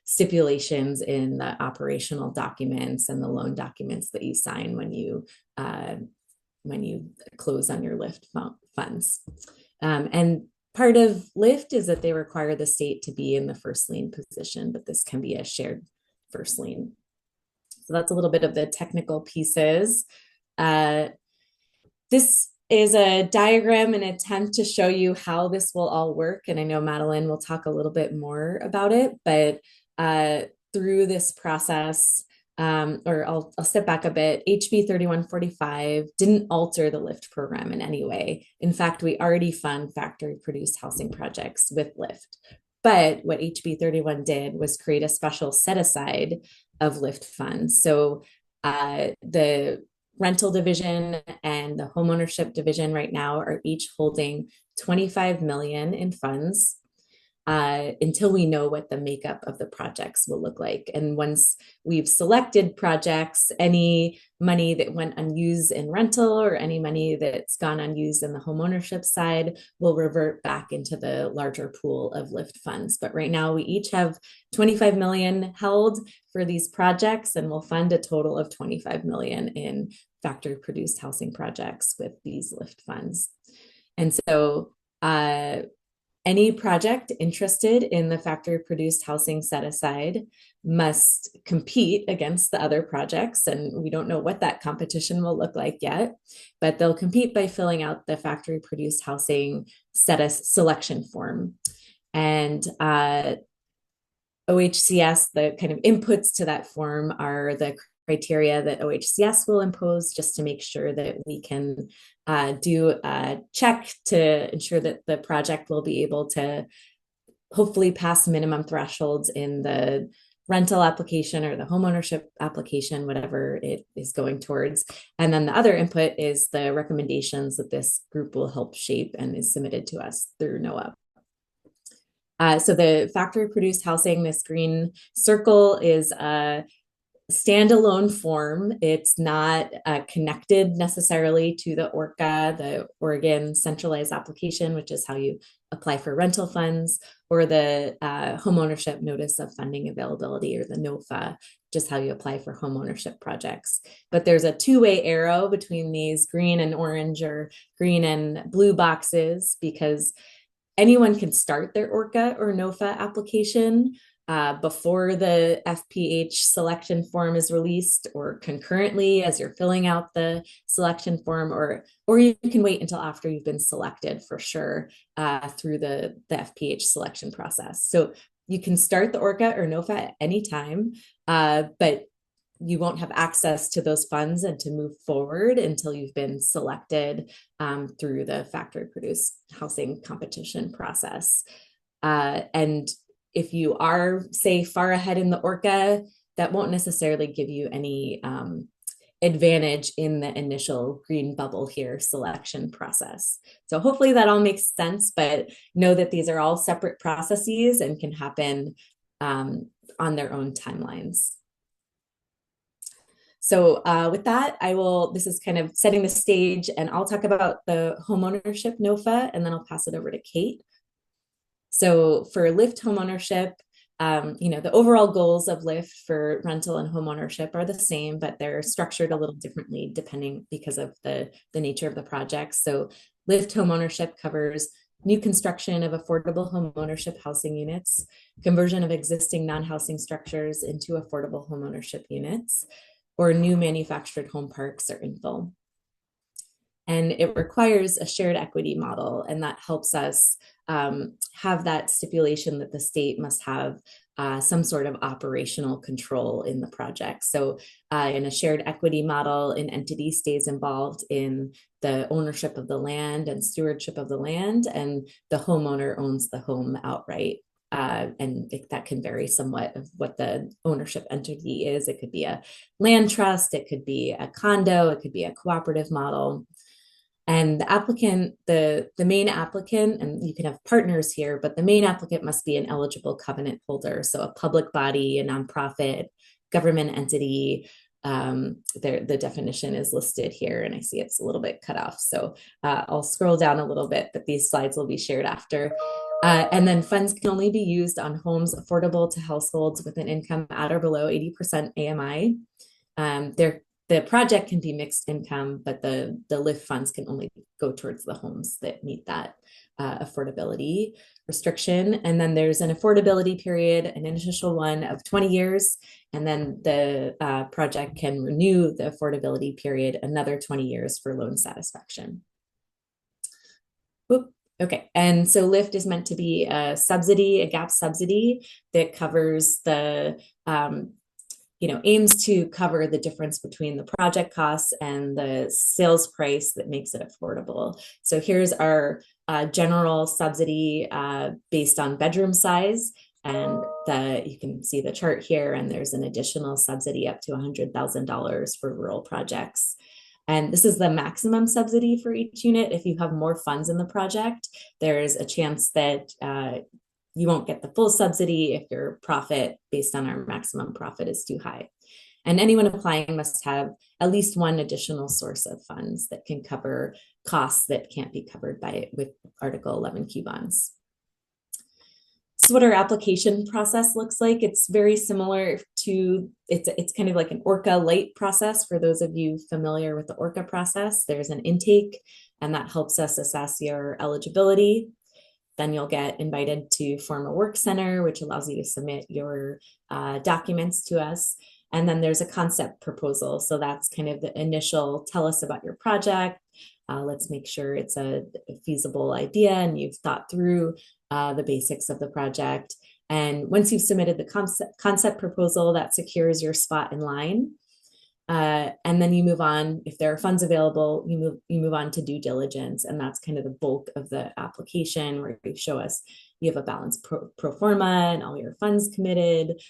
stipulations in the operational documents and the loan documents that you sign when you close on your LIFT funds. And part of LIFT is that they require the state to be in the first lien position, but this can be a shared first lien. So that's a little bit of the technical pieces. This is a diagram, an attempt to show you how this will all work. And I know Madeline will talk a little bit more about it, but through this process, or I'll step back a bit, HB 3145 didn't alter the LIFT program in any way. In fact, we already fund factory-produced housing projects with LIFT. But what HB 31 did was create a special set-aside of LIFT funds. So the rental division and the homeownership division right now are each holding $25 million in funds until we know what the makeup of the projects will look like. And once we've selected projects, any money that went unused in rental or any money that's gone unused in the homeownership side will revert back into the larger pool of LIFT funds. But right now we each have 25 million held for these projects, and we'll fund a total of 25 million in factory produced housing projects with these LIFT funds. And so any project interested in the factory produced housing set aside must compete against the other projects. And we don't know what that competition will look like yet, but they'll compete by filling out the factory produced housing selection form. And OHCS, the kind of inputs to that form are the criteria that OHCS will impose just to make sure that we can do a check to ensure that the project will be able to hopefully pass minimum thresholds in the rental application or the homeownership application, whatever it is going towards. And then the other input is the recommendations that this group will help shape and is submitted to us through NOAA. So the factory produced housing, this green circle, is a standalone form. It's not connected necessarily to the ORCA, the Oregon Centralized Application, which is how you apply for rental funds, or the Homeownership Notice of Funding Availability, or the NOFA, just how you apply for homeownership projects. But there's a two-way arrow between these green and orange or green and blue boxes, because anyone can start their ORCA or NOFA application before the FPH selection form is released, or concurrently as you're filling out the selection form, or you can wait until after you've been selected for sure through the FPH selection process. So you can start the ORCA or NOFA at any time, but you won't have access to those funds and to move forward until you've been selected through the factory produced housing competition process. And if you are, say, far ahead in the ORCA, that won't necessarily give you any advantage in the initial green bubble here selection process. So hopefully that all makes sense, but know that these are all separate processes and can happen on their own timelines. So with that, this is kind of setting the stage, and I'll talk about the homeownership NOFA, and then I'll pass it over to Kate. So for LIFT homeownership, the overall goals of LIFT for rental and homeownership are the same, but they're structured a little differently because of the nature of the project. So LIFT homeownership covers new construction of affordable homeownership housing units, conversion of existing non-housing structures into affordable homeownership units, or new manufactured home parks or infill. And it requires a shared equity model, and that helps us have that stipulation that the state must have some sort of operational control in the project. So in a shared equity model, an entity stays involved in the ownership of the land and stewardship of the land, and the homeowner owns the home outright. And that can vary somewhat of what the ownership entity is. It could be a land trust, it could be a condo, it could be a cooperative model. And the applicant, the main applicant, and you can have partners here, but the main applicant must be an eligible covenant holder. So a public body, a nonprofit, government entity. The definition is listed here, and I see it's a little bit cut off. So I'll scroll down a little bit, but these slides will be shared after. And then funds can only be used on homes affordable to households with an income at or below 80% AMI. The project can be mixed income, but the LIFT funds can only go towards the homes that meet that affordability restriction. And then there's an affordability period, an initial one of 20 years, and then the project can renew the affordability period another 20 years for loan satisfaction. Oop. Okay, and so LIFT is meant to be a subsidy, a gap subsidy that covers the aims to cover the difference between the project costs and the sales price that makes it affordable. So here's our general subsidy based on bedroom size. And you can see the chart here, and there's an additional subsidy up to $100,000 for rural projects. And this is the maximum subsidy for each unit. If you have more funds in the project, there's a chance that you won't get the full subsidy if your profit based on our maximum profit is too high. And anyone applying must have at least one additional source of funds that can cover costs that can't be covered with Article 11Q bonds. This is what our application process looks like. It's very similar to, it's kind of like an ORCA light process for those of you familiar with the ORCA process. There's an intake, and that helps us assess your eligibility. Then you'll get invited to form a work center, which allows you to submit your documents to us. And then there's a concept proposal. So that's kind of the initial, tell us about your project. Let's make sure it's a feasible idea and you've thought through the basics of the project. And once you've submitted the concept proposal, that secures your spot in line. And then you move on. If there are funds available, you move on to due diligence, and that's kind of the bulk of the application, where you show us you have a balanced pro forma and all your funds committed.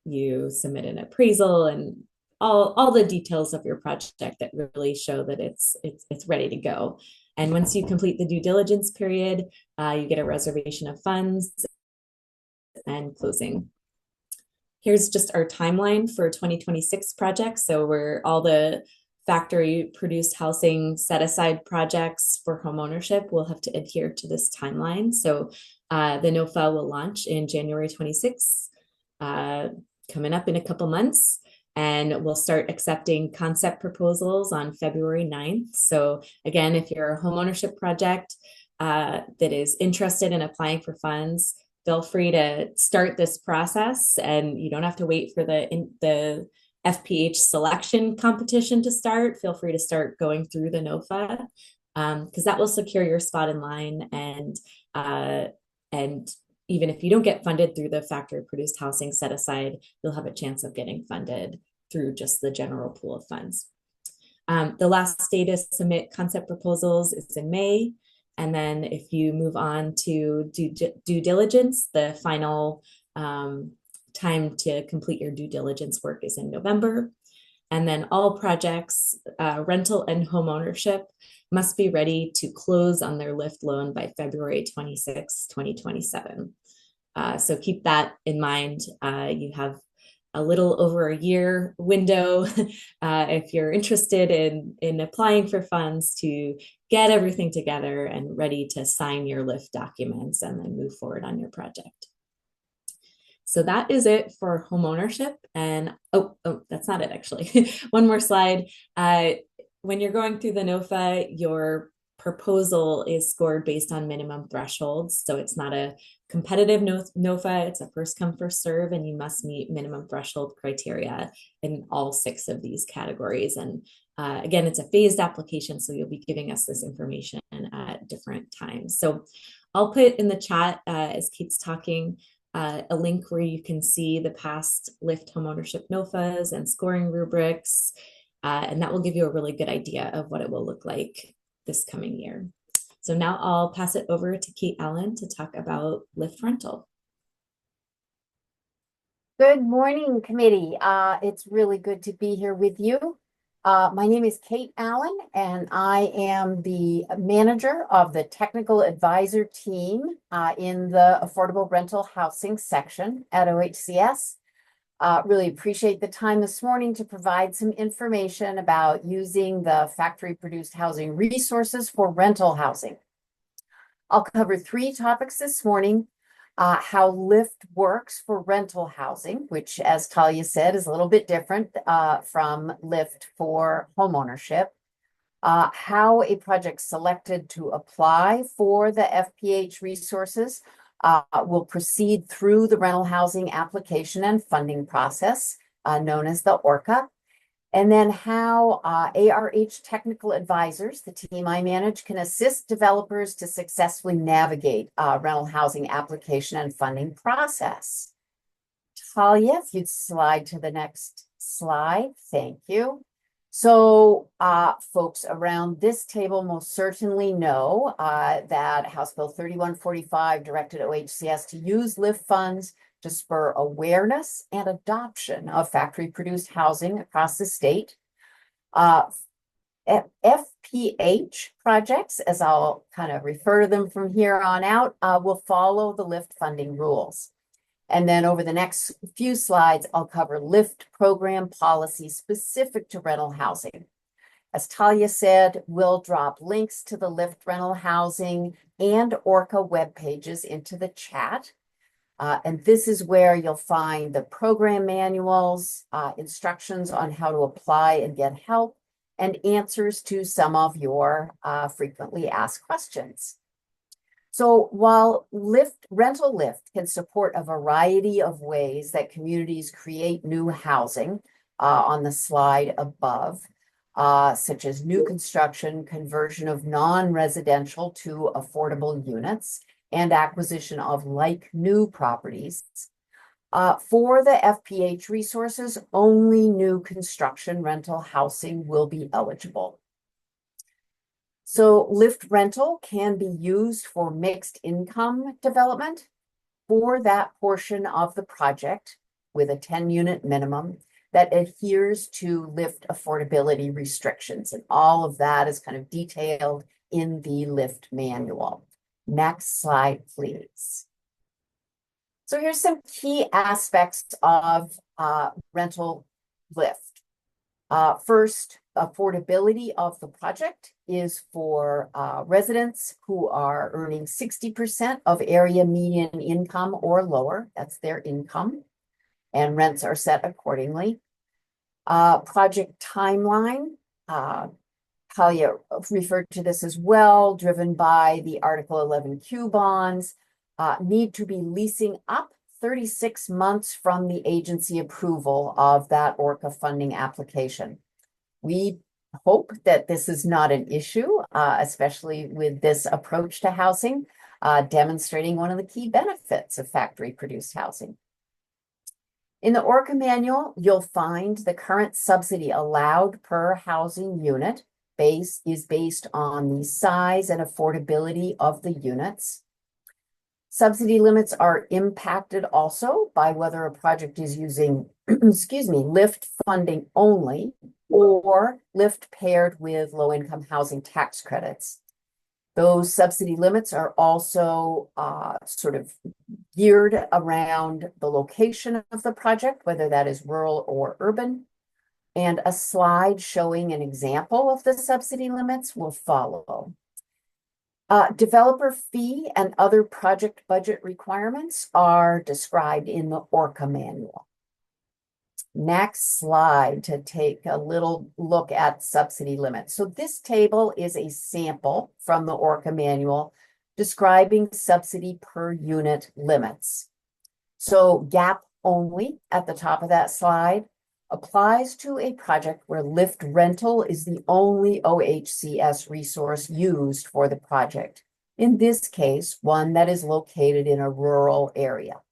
You submit an appraisal and all the details of your project that really show that it's ready to go. And once you complete the due diligence period, you get a reservation of funds and closing. Here's just our timeline for 2026 projects. So we're all the factory produced housing set aside projects for homeownership will have to adhere to this timeline. So the NOFA will launch in January 26, coming up in a couple months. And we'll start accepting concept proposals on February 9th. So again, if you're a homeownership project that is interested in applying for funds, feel free to start this process, and you don't have to wait for the FPH selection competition to start. Feel free to start going through the NOFA because that will secure your spot in line. And even if you don't get funded through the factory produced housing set aside, you'll have a chance of getting funded through just the general pool of funds. The last day to submit concept proposals is in May. And then if you move on to due diligence, the final time to complete your due diligence work is in November. And then all projects, rental and home ownership, must be ready to close on their LIFT loan by February 26, 2027. So keep that in mind. You have a little over a year window if you're interested in applying for funds to get everything together and ready to sign your LIFT documents and then move forward on your project. So that is it for homeownership. And oh, that's not it actually. One more slide. When you're going through the NOFA, your proposal is scored based on minimum thresholds. So it's not a competitive NOFA, it's a first come, first serve, and you must meet minimum threshold criteria in all 6 of these categories. And again, it's a phased application, so you'll be giving us this information at different times. So I'll put in the chat as Kate's talking, a link where you can see the past LIFT homeownership NOFAs and scoring rubrics, and that will give you a really good idea of what it will look like this coming year. So now I'll pass it over to Kate Allen to talk about LIFT rental. Good morning, committee. It's really good to be here with you. My name is Kate Allen, and I am the manager of the technical advisor team in the affordable rental housing section at OHCS. Really appreciate the time this morning to provide some information about using the factory-produced housing resources for rental housing. I'll cover 3 topics this morning. How LIFT works for rental housing, which, as Talia said, is a little bit different from LIFT for homeownership. How a project selected to apply for the FPH resources will proceed through the rental housing application and funding process, known as the ORCA. And then how ARH technical advisors, the team I manage, can assist developers to successfully navigate rental housing application and funding process. Talia, if you'd slide to the next slide, thank you. So folks around this table most certainly know that House Bill 3145 directed OHCS to use LIFT funds to spur awareness and adoption of factory-produced housing across the state. FPH projects, as I'll kind of refer to them from here on out, will follow the LIFT funding rules. And then over the next few slides, I'll cover LIFT program policy specific to rental housing. As Talia said, we'll drop links to the LIFT rental housing and ORCA web pages into the chat. And this is where you'll find the program manuals, instructions on how to apply and get help, and answers to some of your frequently asked questions. So while rental LIFT can support a variety of ways that communities create new housing on the slide above, such as new construction, conversion of non-residential to affordable units, and acquisition of like new properties. For the FPH resources, only new construction rental housing will be eligible. So LIFT rental can be used for mixed income development for that portion of the project with a 10-unit minimum that adheres to LIFT affordability restrictions. And all of that is kind of detailed in the LIFT manual. Next slide, please. So here's some key aspects of rental LIFT. First, affordability of the project is for residents who are earning 60% of area median income or lower. That's their income, and rents are set accordingly. Project timeline. Talia referred to this as well, driven by the Article 11Q bonds, need to be leasing up 36 months from the agency approval of that ORCA funding application. We hope that this is not an issue, especially with this approach to housing, demonstrating one of the key benefits of factory-produced housing. In the ORCA manual, you'll find the current subsidy allowed per housing unit is based on the size and affordability of the units. Subsidy limits are impacted also by whether a project is using excuse me, LIFT funding only or LIFT paired with low-income housing tax credits. Those subsidy limits are also sort of geared around the location of the project, whether that is rural or urban. And a slide showing an example of the subsidy limits will follow. Developer fee and other project budget requirements are described in the ORCA manual. Next slide to take a little look at subsidy limits. So this table is a sample from the ORCA manual describing subsidy per unit limits. So gap only at the top of that slide applies to a project where LIFT rental is the only OHCS resource used for the project. In this case, one that is located in a rural area.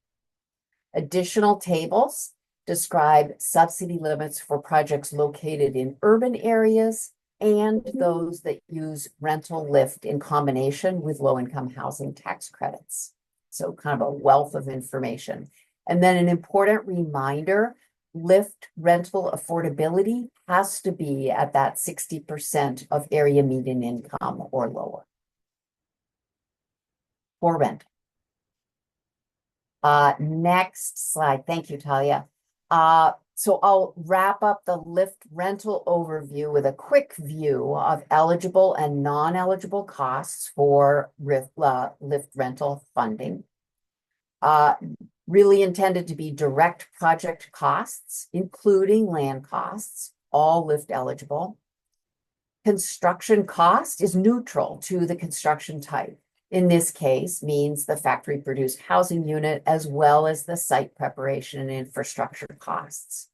Additional tables describe subsidy limits for projects located in urban areas and those that use rental LIFT in combination with low-income housing tax credits. So kind of a wealth of information. And then an important reminder, LIFT rental affordability has to be at that 60% of area median income or lower for rent. Next slide. Thank you, Talia. So I'll wrap up the LIFT rental overview with a quick view of eligible and non-eligible costs for LIFT rental funding. Really intended to be direct project costs, including land costs, all LIFT eligible. Construction cost is neutral to the construction type. In this case, means the factory produced housing unit as well as the site preparation and infrastructure costs.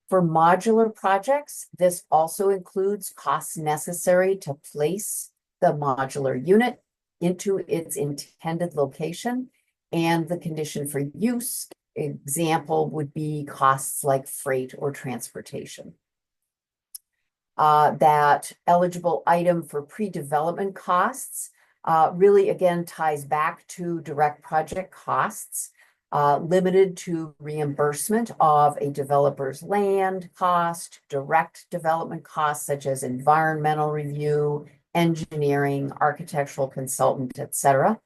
For modular projects, this also includes costs necessary to place the modular unit into its intended location and the condition for use. Example would be costs like freight or transportation. That eligible item for pre-development costs really, again, ties back to direct project costs, limited to reimbursement of a developer's land cost, direct development costs such as environmental review, engineering, architectural consultant, etc.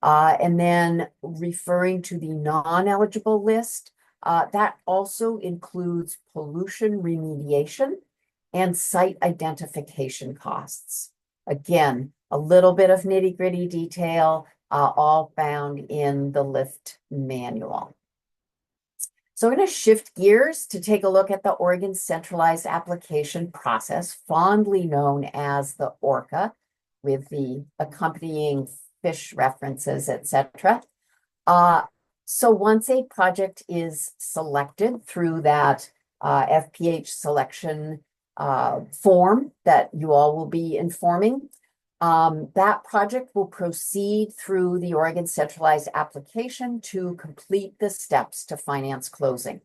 And then referring to the non-eligible list, that also includes pollution remediation and site identification costs. Again, a little bit of nitty-gritty detail, all found in the LIFT manual. So I'm going to shift gears to take a look at the Oregon Centralized Application Process, fondly known as the ORCA, with the accompanying fish references, etc. So once a project is selected through that FPH selection form that you all will be informing, that project will proceed through the Oregon Centralized Application to complete the steps to finance closing.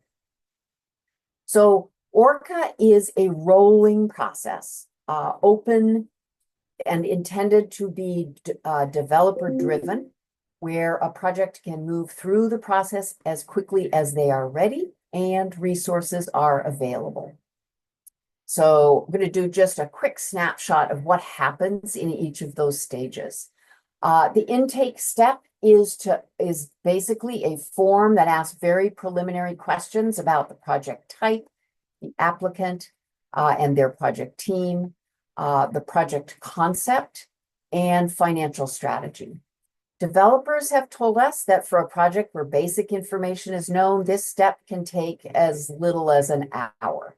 So ORCA is a rolling process, open and intended to be developer driven, where a project can move through the process as quickly as they are ready and resources are available. So I'm going to do just a quick snapshot of what happens in each of those stages. The intake step is basically a form that asks very preliminary questions about the project type, the applicant, and their project team, the project concept, and financial strategy. Developers have told us that for a project where basic information is known, this step can take as little as an hour.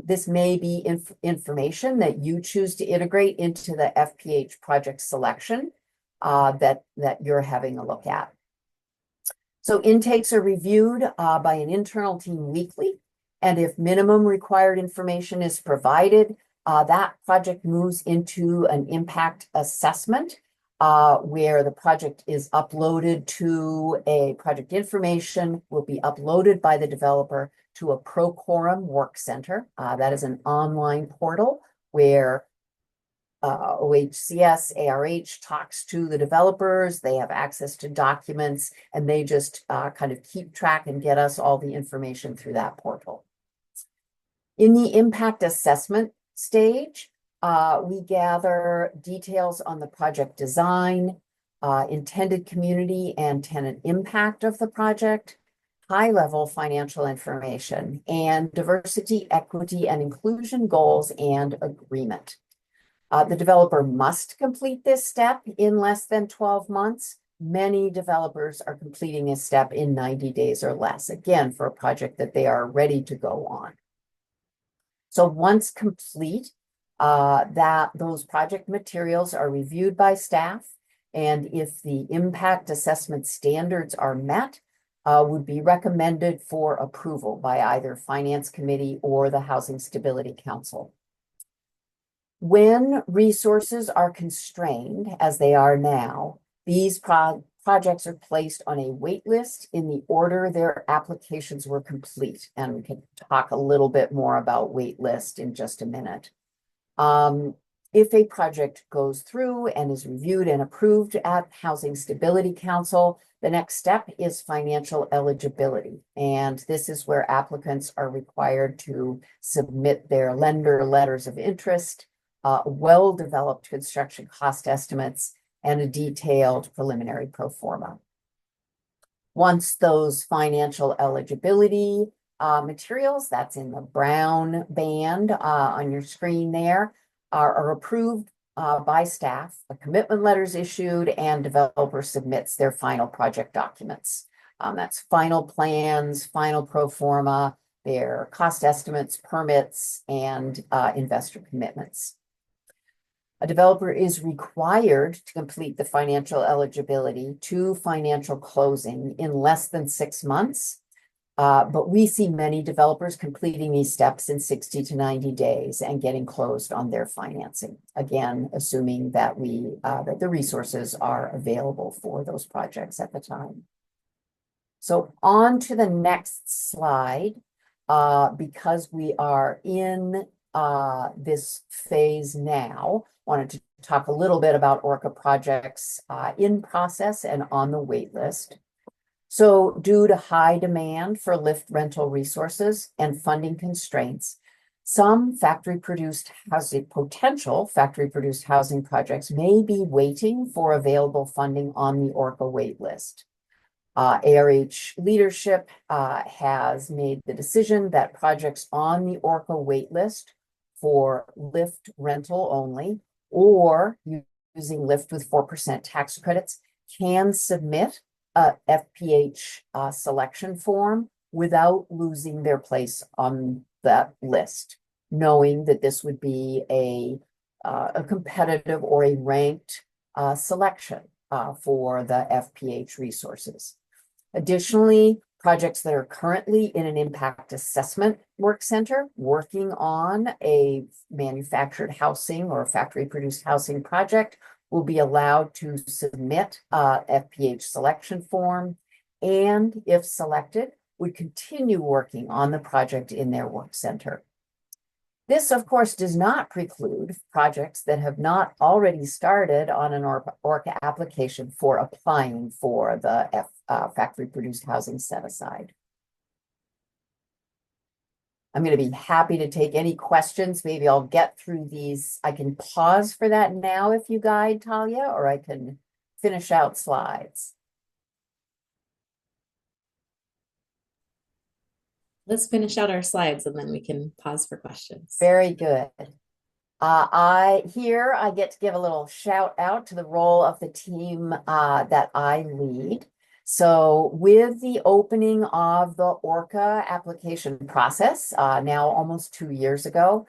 This may be information that you choose to integrate into the FPH project selection that you're having a look at. So intakes are reviewed by an internal team weekly, and if minimum required information is provided, that project moves into an impact assessment where the project is uploaded to a project information will be uploaded by the developer to a Procorum work center. That is an online portal where OHCS, ARH talks to the developers, they have access to documents, and they just kind of keep track and get us all the information through that portal. In the impact assessment stage, we gather details on the project design, intended community and tenant impact of the project, high-level financial information, and diversity, equity, and inclusion goals and agreement. The developer must complete this step in less than 12 months. Many developers are completing this step in 90 days or less, again, for a project that they are ready to go on. So once complete, those project materials are reviewed by staff, and if the impact assessment standards are met, would be recommended for approval by either Finance Committee or the Housing Stability Council. When resources are constrained, as they are now, these projects are placed on a wait list in the order their applications were complete. And we can talk a little bit more about wait list in just a minute. If a project goes through and is reviewed and approved at Housing Stability Council, the next step is financial eligibility. And this is where applicants are required to submit their lender letters of interest, well-developed construction cost estimates, and a detailed preliminary pro forma. Once those financial eligibility materials, that's in the brown band on your screen there, are approved by staff, a commitment letter is issued, and developer submits their final project documents. That's final plans, final pro forma, their cost estimates, permits, and investor commitments. A developer is required to complete the financial eligibility to financial closing in less than 6 months. But we see many developers completing these steps in 60 to 90 days and getting closed on their financing. Again, assuming that that the resources are available for those projects at the time. So on to the next slide, because we are in this phase now, wanted to talk a little bit about ORCA projects in process and on the wait list. So due to high demand for lift rental resources and funding constraints, some potential factory-produced housing projects may be waiting for available funding on the ORCA wait list. ARH leadership has made the decision that projects on the ORCA wait list for lift rental only, or using lift with 4% tax credits, can submit a FPH selection form without losing their place on that list, knowing that this would be a competitive or a ranked selection for the FPH resources. Additionally, projects that are currently in an impact assessment work center working on a manufactured housing or factory-produced housing project will be allowed to submit a FPH selection form, and if selected, would continue working on the project in their work center. This, of course, does not preclude projects that have not already started on an ORCA application for applying for the factory-produced housing set-aside. I'm going to be happy to take any questions. Maybe I'll get through these. I can pause for that now if you guide, Talia, or I can finish out slides. Let's finish out our slides and then we can pause for questions. Very good. I get to give a little shout out to the role of the team that I lead. So with the opening of the ORCA application process, now almost 2 years ago,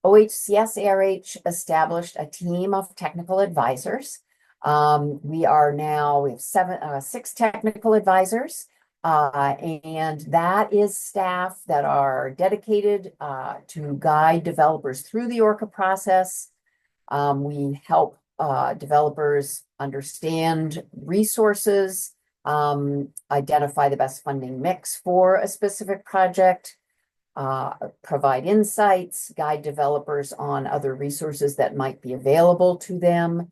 OHCS ARH established a team of technical advisors. We have 6 technical advisors, and that is staff that are dedicated to guide developers through the ORCA process. We help developers understand resources, identify the best funding mix for a specific project, provide insights, guide developers on other resources that might be available to them,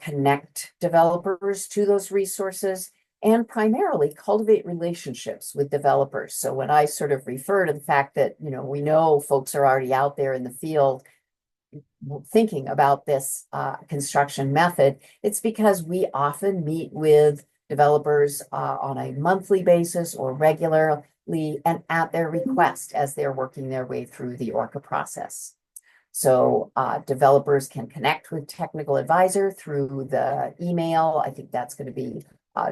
connect developers to those resources, and primarily cultivate relationships with developers. So when I sort of refer to the fact that, we know folks are already out there in the field thinking about this construction method, it's because we often meet with developers on a monthly basis or regularly and at their request as they're working their way through the ORCA process. So developers can connect with technical advisor through the email. I think that's going to be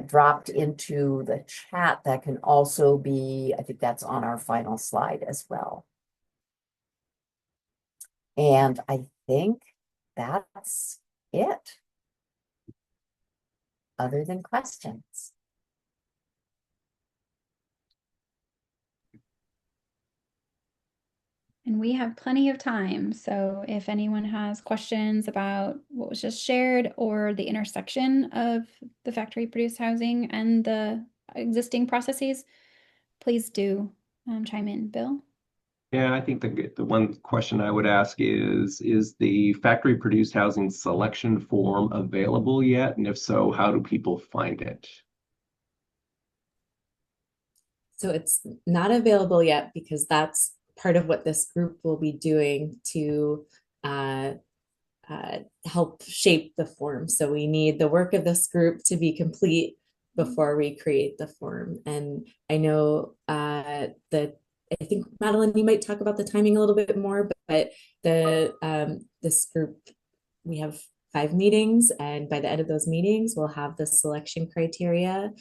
dropped into the chat. That can also be, I think that's on our final slide as well. And I think that's it, other than questions. And we have plenty of time. So if anyone has questions about what was just shared or the intersection of the factory produced housing and the existing processes, please do chime in. Bill? Yeah, I think the one question I would ask is the factory produced housing selection form available yet? And if so, how do people find it? So it's not available yet because that's part of what this group will be doing to help shape the form. So we need the work of this group to be complete before we create the form. And I know that I think Madeline, you might talk about the timing a little bit more, but this group, we have 5 meetings, and by the end of those meetings, we'll have the selection criteria.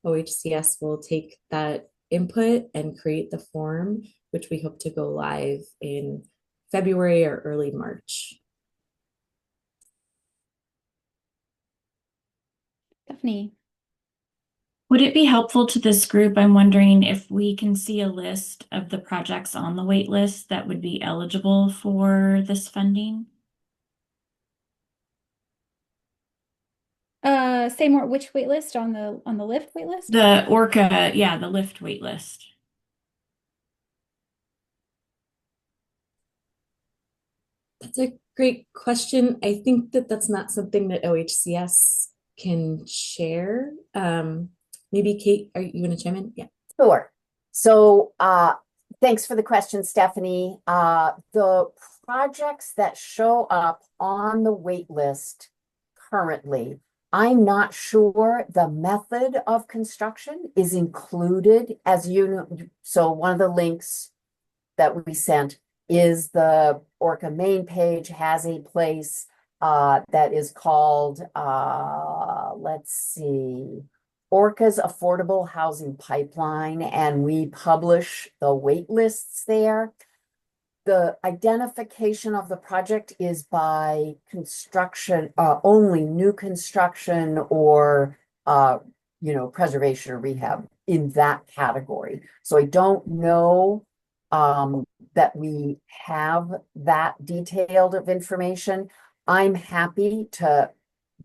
OHCS will take that input and create the form, which we hope to go live in February or early March. Stephanie? Would it be helpful to this group? I'm wondering if we can see a list of the projects on the wait list that would be eligible for this funding. Say more, which wait list on the LIFT wait list? The ORCA, yeah, the LIFT wait list. That's a great question. I think that that's not something that OHCS can share. Maybe Kate, are you going to chime in? Yeah. Sure. So thanks for the question, Stephanie. The projects that show up on the wait list currently, I'm not sure the method of construction is included, as you know. So one of the links that we sent is the ORCA main page has a place that is called, let's see, ORCA's Affordable Housing Pipeline, and we publish the wait lists there. The identification of the project is by construction, only new construction or, preservation or rehab in that category. So I don't know that we have that detailed of information. I'm happy to,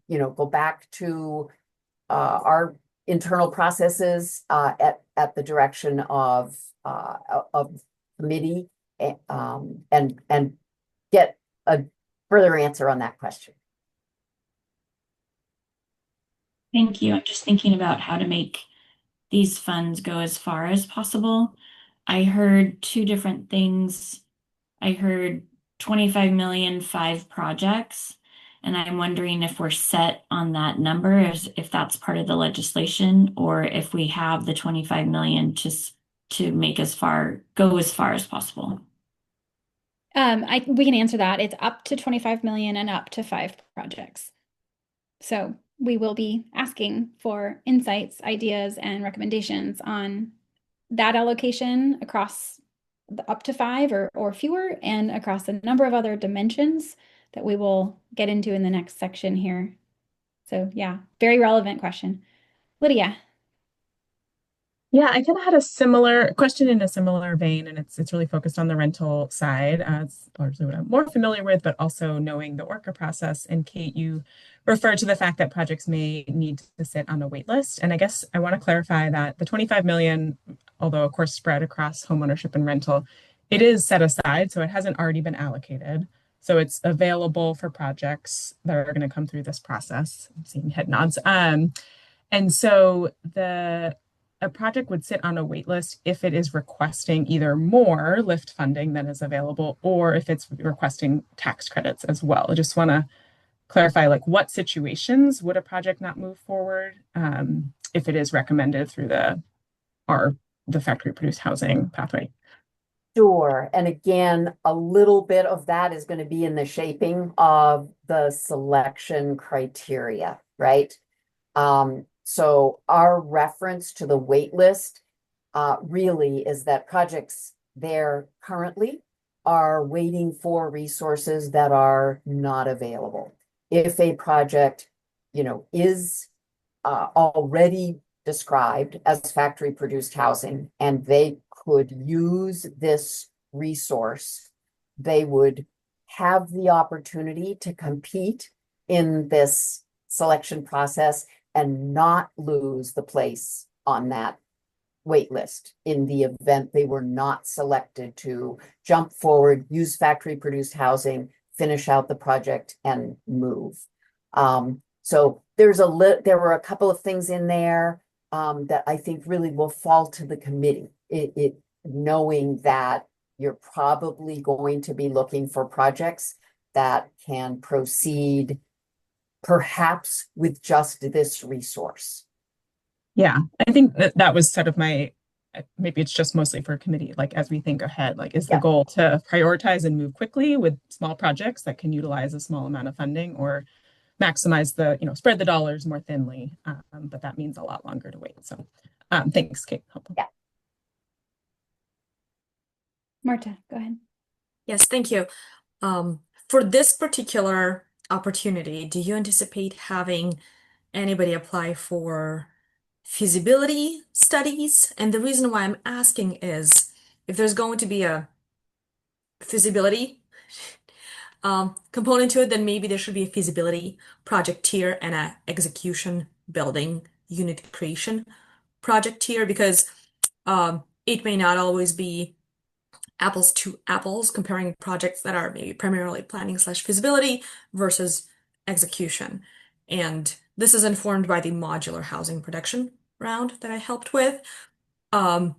go back to our internal processes at the direction of committee and get a further answer on that question. Thank you. I'm just thinking about how to make these funds go as far as possible. I heard 2 different things. I heard 25 million, 5 projects. And I'm wondering if we're set on that number, if that's part of the legislation, or if we have the 25 million to make go as far as possible. We can answer that. It's up to 25 million and up to 5 projects. So we will be asking for insights, ideas, and recommendations on that allocation across the up to 5 or fewer, and across a number of other dimensions that we will get into in the next section here. So yeah, very relevant question. Lydia. Yeah, I kind of had a similar question in a similar vein, and it's really focused on the rental side. It's largely what I'm more familiar with, but also knowing the ORCA process. And Kate, you referred to the fact that projects may need to sit on a wait list. And I guess I want to clarify that the 25 million, although of course spread across homeownership and rental, it is set aside, so it hasn't already been allocated. So it's available for projects that are going to come through this process. I'm seeing head nods. And so a project would sit on a wait list if it is requesting either more LIFT funding than is available, or if it's requesting tax credits as well. I just want to clarify, like, what situations would a project not move forward if it is recommended through the factory produced housing pathway? Sure. And again, a little bit of that is going to be in the shaping of the selection criteria, right? So our reference to the wait list really is that projects there currently are waiting for resources that are not available. If a project, is already described as factory produced housing and they could use this resource, they would have the opportunity to compete in this selection process and not lose the place on that wait list in the event they were not selected to jump forward, use factory produced housing, finish out the project and move. So there were a couple of things in there that I think really will fall to the committee. Knowing that you're probably going to be looking for projects that can proceed perhaps with just this resource. Yeah, I think that was sort of maybe it's just mostly for committee, like as we think ahead, like is the goal to prioritize and move quickly with small projects that can utilize a small amount of funding, or maximize spread the dollars more thinly, but that means a lot longer to wait. So thanks, Kate. Yeah. Marta, go ahead. Yes, thank you. For this particular opportunity, do you anticipate having anybody apply for feasibility studies? And the reason why I'm asking is if there's going to be a feasibility component to it, then maybe there should be a feasibility project tier and a execution building unit creation project tier, because it may not always be apples to apples comparing projects that are maybe primarily planning / feasibility versus execution. And this is informed by the modular housing production round that I helped with. The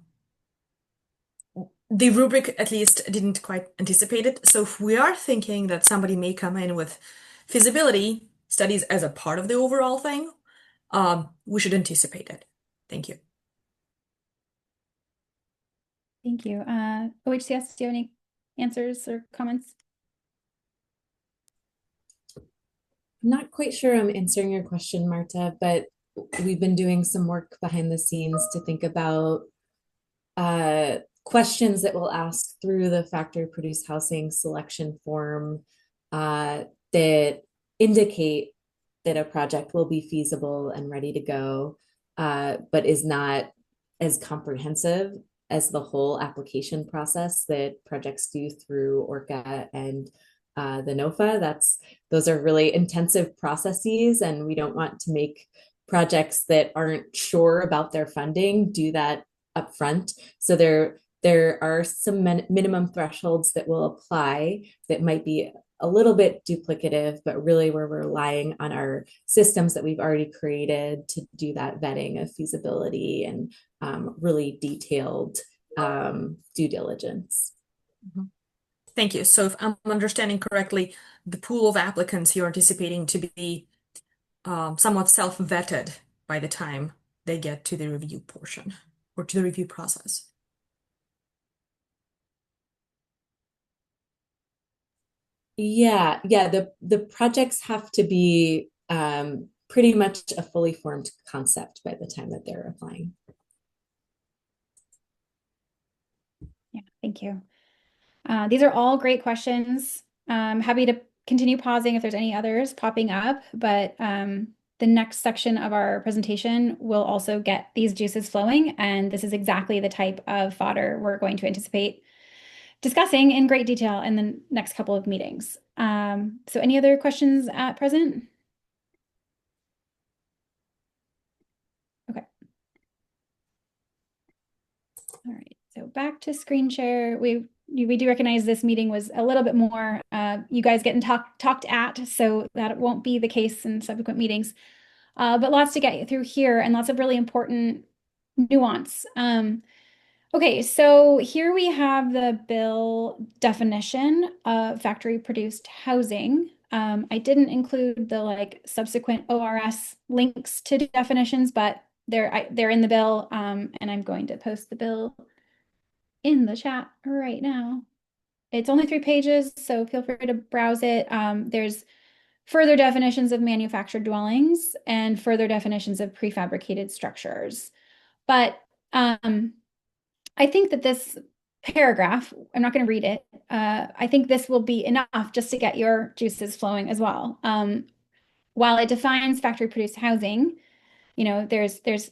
rubric at least didn't quite anticipate it. So if we are thinking that somebody may come in with feasibility studies as a part of the overall thing, we should anticipate it. Thank you. Thank you. OHCS, do you have any answers or comments? I'm not quite sure I'm answering your question, Marta, but we've been doing some work behind the scenes to think about questions that we'll ask through the factory produced housing selection form that indicate that a project will be feasible and ready to go, but is not as comprehensive as the whole application process that projects do through ORCA and the NOFA. Those are really intensive processes, and we don't want to make projects that aren't sure about their funding do that upfront. So there are some minimum thresholds that will apply that might be a little bit duplicative, but really we're relying on our systems that we've already created to do that vetting of feasibility and really detailed due diligence. Mm-hmm. Thank you. So if I'm understanding correctly, the pool of applicants you're anticipating to be somewhat self-vetted by the time they get to the review portion or to the review process. Yeah. The projects have to be pretty much a fully formed concept by the time that they're applying. Yeah, thank you. These are all great questions. I'm happy to continue pausing if there's any others popping up, but the next section of our presentation will also get these juices flowing, and this is exactly the type of fodder we're going to anticipate discussing in great detail in the next couple of meetings. So any other questions at present? Okay. All right, so back to screen share. We do recognize this meeting was a little bit more you guys getting talked at, so that won't be the case in subsequent meetings. But lots to get through here and lots of really important nuance. Okay, so here we have the bill definition of factory produced housing. I didn't include the subsequent ORS links to definitions, but they're in the bill, and I'm going to post the bill in the chat right now. It's only 3 pages, so feel free to browse it. There's further definitions of manufactured dwellings and further definitions of prefabricated structures. But I think that this paragraph, I'm not going to read it. I think this will be enough just to get your juices flowing as well. While it defines factory produced housing, there's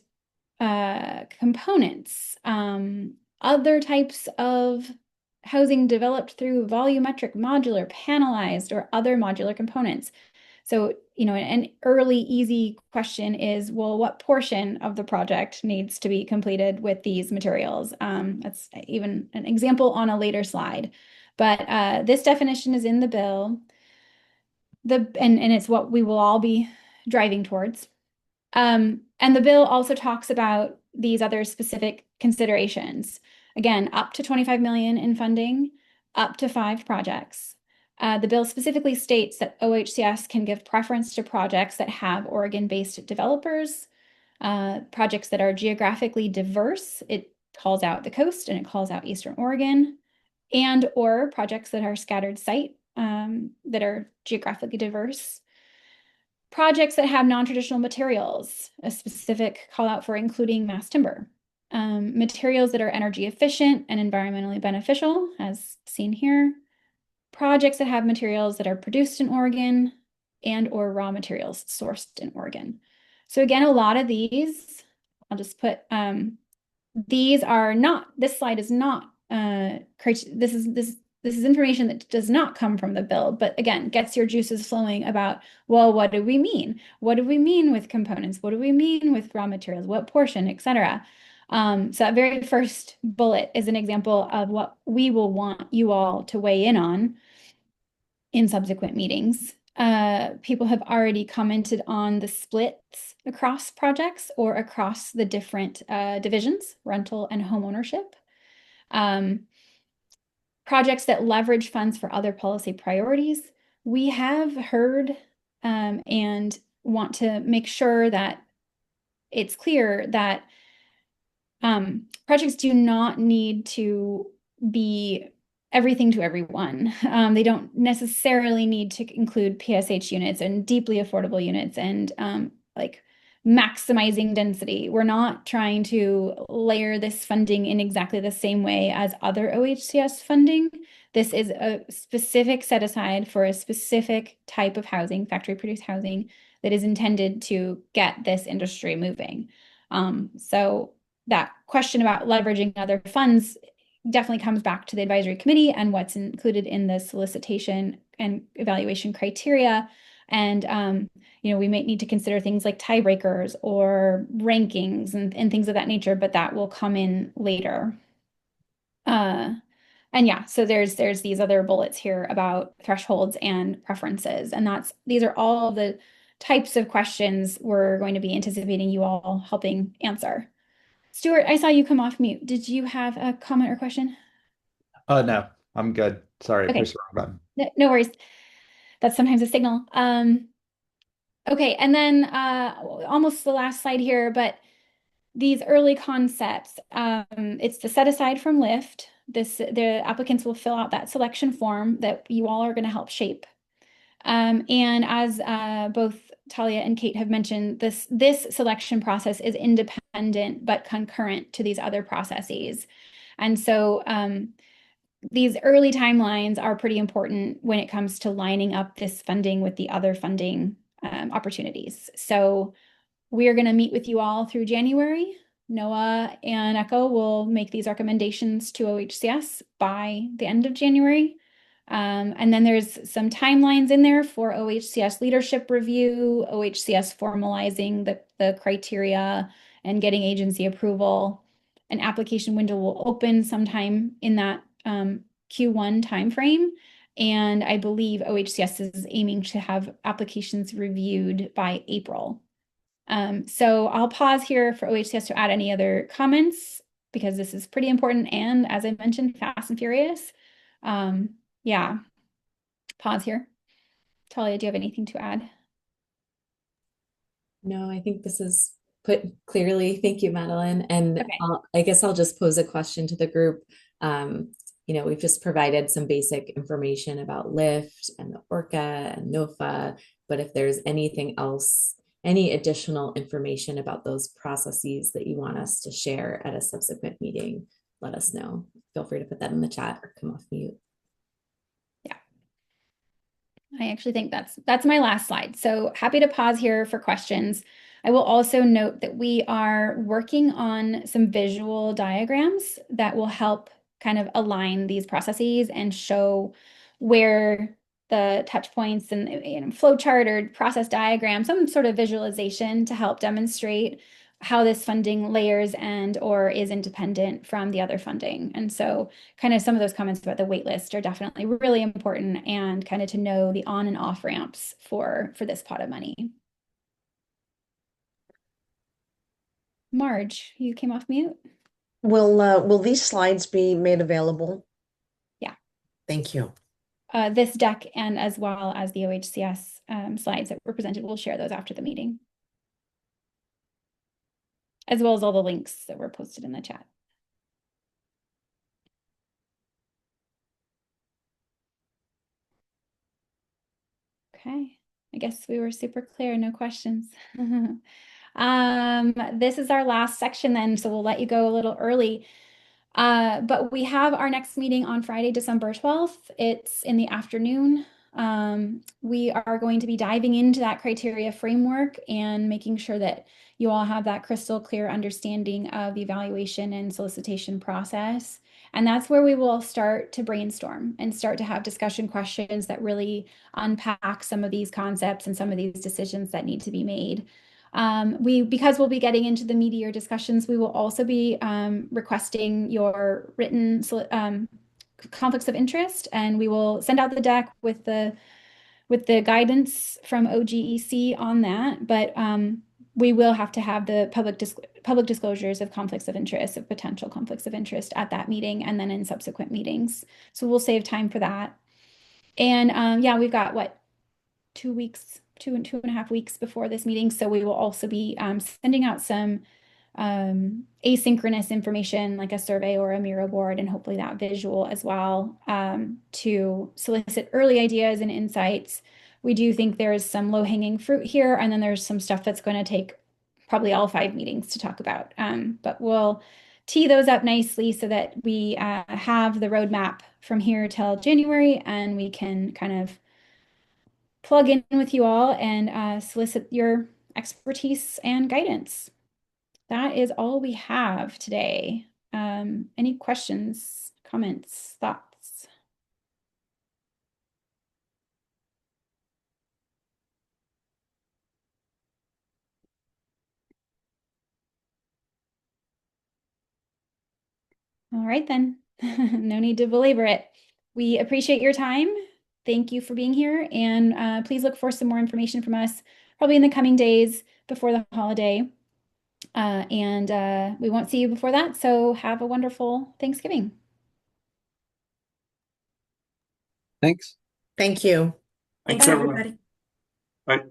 components, other types of housing developed through volumetric, modular, panelized, or other modular components. So, an early easy question is, well, what portion of the project needs to be completed with these materials? That's even an example on a later slide. But this definition is in the bill, and it's what we will all be driving towards. And the bill also talks about these other specific considerations. Again, up to 25 million in funding, up to 5 projects. The bill specifically states that OHCS can give preference to projects that have Oregon-based developers, projects that are geographically diverse. It calls out the coast and it calls out Eastern Oregon, and or projects that are scattered site, that are geographically diverse. Projects that have non-traditional materials, a specific call out for including mass timber. Materials that are energy efficient and environmentally beneficial, as seen here. Projects that have materials that are produced in Oregon and or raw materials sourced in Oregon. So again, a lot of these, I'll just put, these are not, this slide is not, this is information that does not come from the bill, but again, gets your juices flowing about, well, what do we mean? What do we mean with components? What do we mean with raw materials? What portion, etc. So that very first bullet is an example of what we will want you all to weigh in on in subsequent meetings. People have already commented on the splits across projects or across the different divisions, rental and home ownership. Projects that leverage funds for other policy priorities. We have heard and want to make sure that it's clear that projects do not need to be everything to everyone. They don't necessarily need to include PSH units and deeply affordable units and maximizing density. We're not trying to layer this funding in exactly the same way as other OHCS funding. This is a specific set aside for a specific type of housing, factory produced housing, that is intended to get this industry moving. So that question about leveraging other funds definitely comes back to the advisory committee and what's included in the solicitation and evaluation criteria. And, we might need to consider things like tiebreakers or rankings and things of that nature, but that will come in later. And yeah, so there's these other bullets here about thresholds and preferences. And these are all the types of questions we're going to be anticipating you all helping answer. Stuart, I saw you come off mute. Did you have a comment or question? No, I'm good. Sorry, Okay. push the wrong button. No worries. That's sometimes a signal. Okay, and then almost the last slide here, but these early concepts, it's the set aside from LIFT. The applicants will fill out that selection form that you all are going to help shape. And as both Talia and Kate have mentioned, this selection process is independent but concurrent to these other processes. And so these early timelines are pretty important when it comes to lining up this funding with the other funding opportunities. So we are going to meet with you all through January. NOAA and ECHO will make these recommendations to OHCS by the end of January. And then there's some timelines in there for OHCS leadership review, OHCS formalizing the criteria and getting agency approval. An application window will open sometime in that Q1 timeframe. And I believe OHCS is aiming to have applications reviewed by April. So I'll pause here for OHCS to add any other comments because this is pretty important. And as I mentioned, fast and furious. Yeah, pause here. Talia, do you have anything to add? No, I think this is put clearly. Thank you, Madeline. And Okay. I guess I'll just pose a question to the group. We've just provided some basic information about LIFT and the ORCA and NOFA, but if there's anything else, any additional information about those processes that you want us to share at a subsequent meeting, let us know. Feel free to put that in the chat or come off mute. Yeah. I actually think that's my last slide. So happy to pause here for questions. I will also note that we are working on some visual diagrams that will help kind of align these processes and show where the touch points and flow chart or process diagram, some sort of visualization to help demonstrate how this funding layers and or is independent from the other funding. And so kind of some of those comments about the wait list are definitely really important, and kind of to know the on and off ramps for this pot of money. Marge, you came off mute. Will these slides be made available? Yeah. Thank you. This deck and as well as the OHCS slides that were presented, we'll share those after the meeting, as well as all the links that were posted in the chat. Okay, I guess we were super clear, no questions. This is our last section then, so we'll let you go a little early. But we have our next meeting on Friday, December 12th. It's in the afternoon. We are going to be diving into that criteria framework and making sure that you all have that crystal clear understanding of the evaluation and solicitation process. And that's where we will start to brainstorm and start to have discussion questions that really unpack some of these concepts and some of these decisions that need to be made. Because we'll be getting into the meatier discussions, we will also be requesting your written conflicts of interest, and we will send out the deck with the guidance from OGEC on that. But we will have to have the public disclosures of conflicts of interest, of potential conflicts of interest at that meeting and then in subsequent meetings. So we'll save time for that. And yeah, we've got what, 2 weeks, 2.5 weeks before this meeting. So we will also be sending out some asynchronous information like a survey or a Miro board, and hopefully that visual as well, to solicit early ideas and insights. We do think there is some low-hanging fruit here, and then there's some stuff that's going to take probably all 5 meetings to talk about. But we'll tee those up nicely so that we have the roadmap from here till January, and we can kind of plug in with you all and solicit your expertise and guidance. That is all we have today. Any questions, comments, thoughts? All right, then. No need to belabor it. We appreciate your time. Thank you for being here. And please look for some more information from us probably in the coming days before the holiday. And we won't see you before that. So have a wonderful Thanksgiving. Thanks. Thank you. Thanks, everybody. Bye.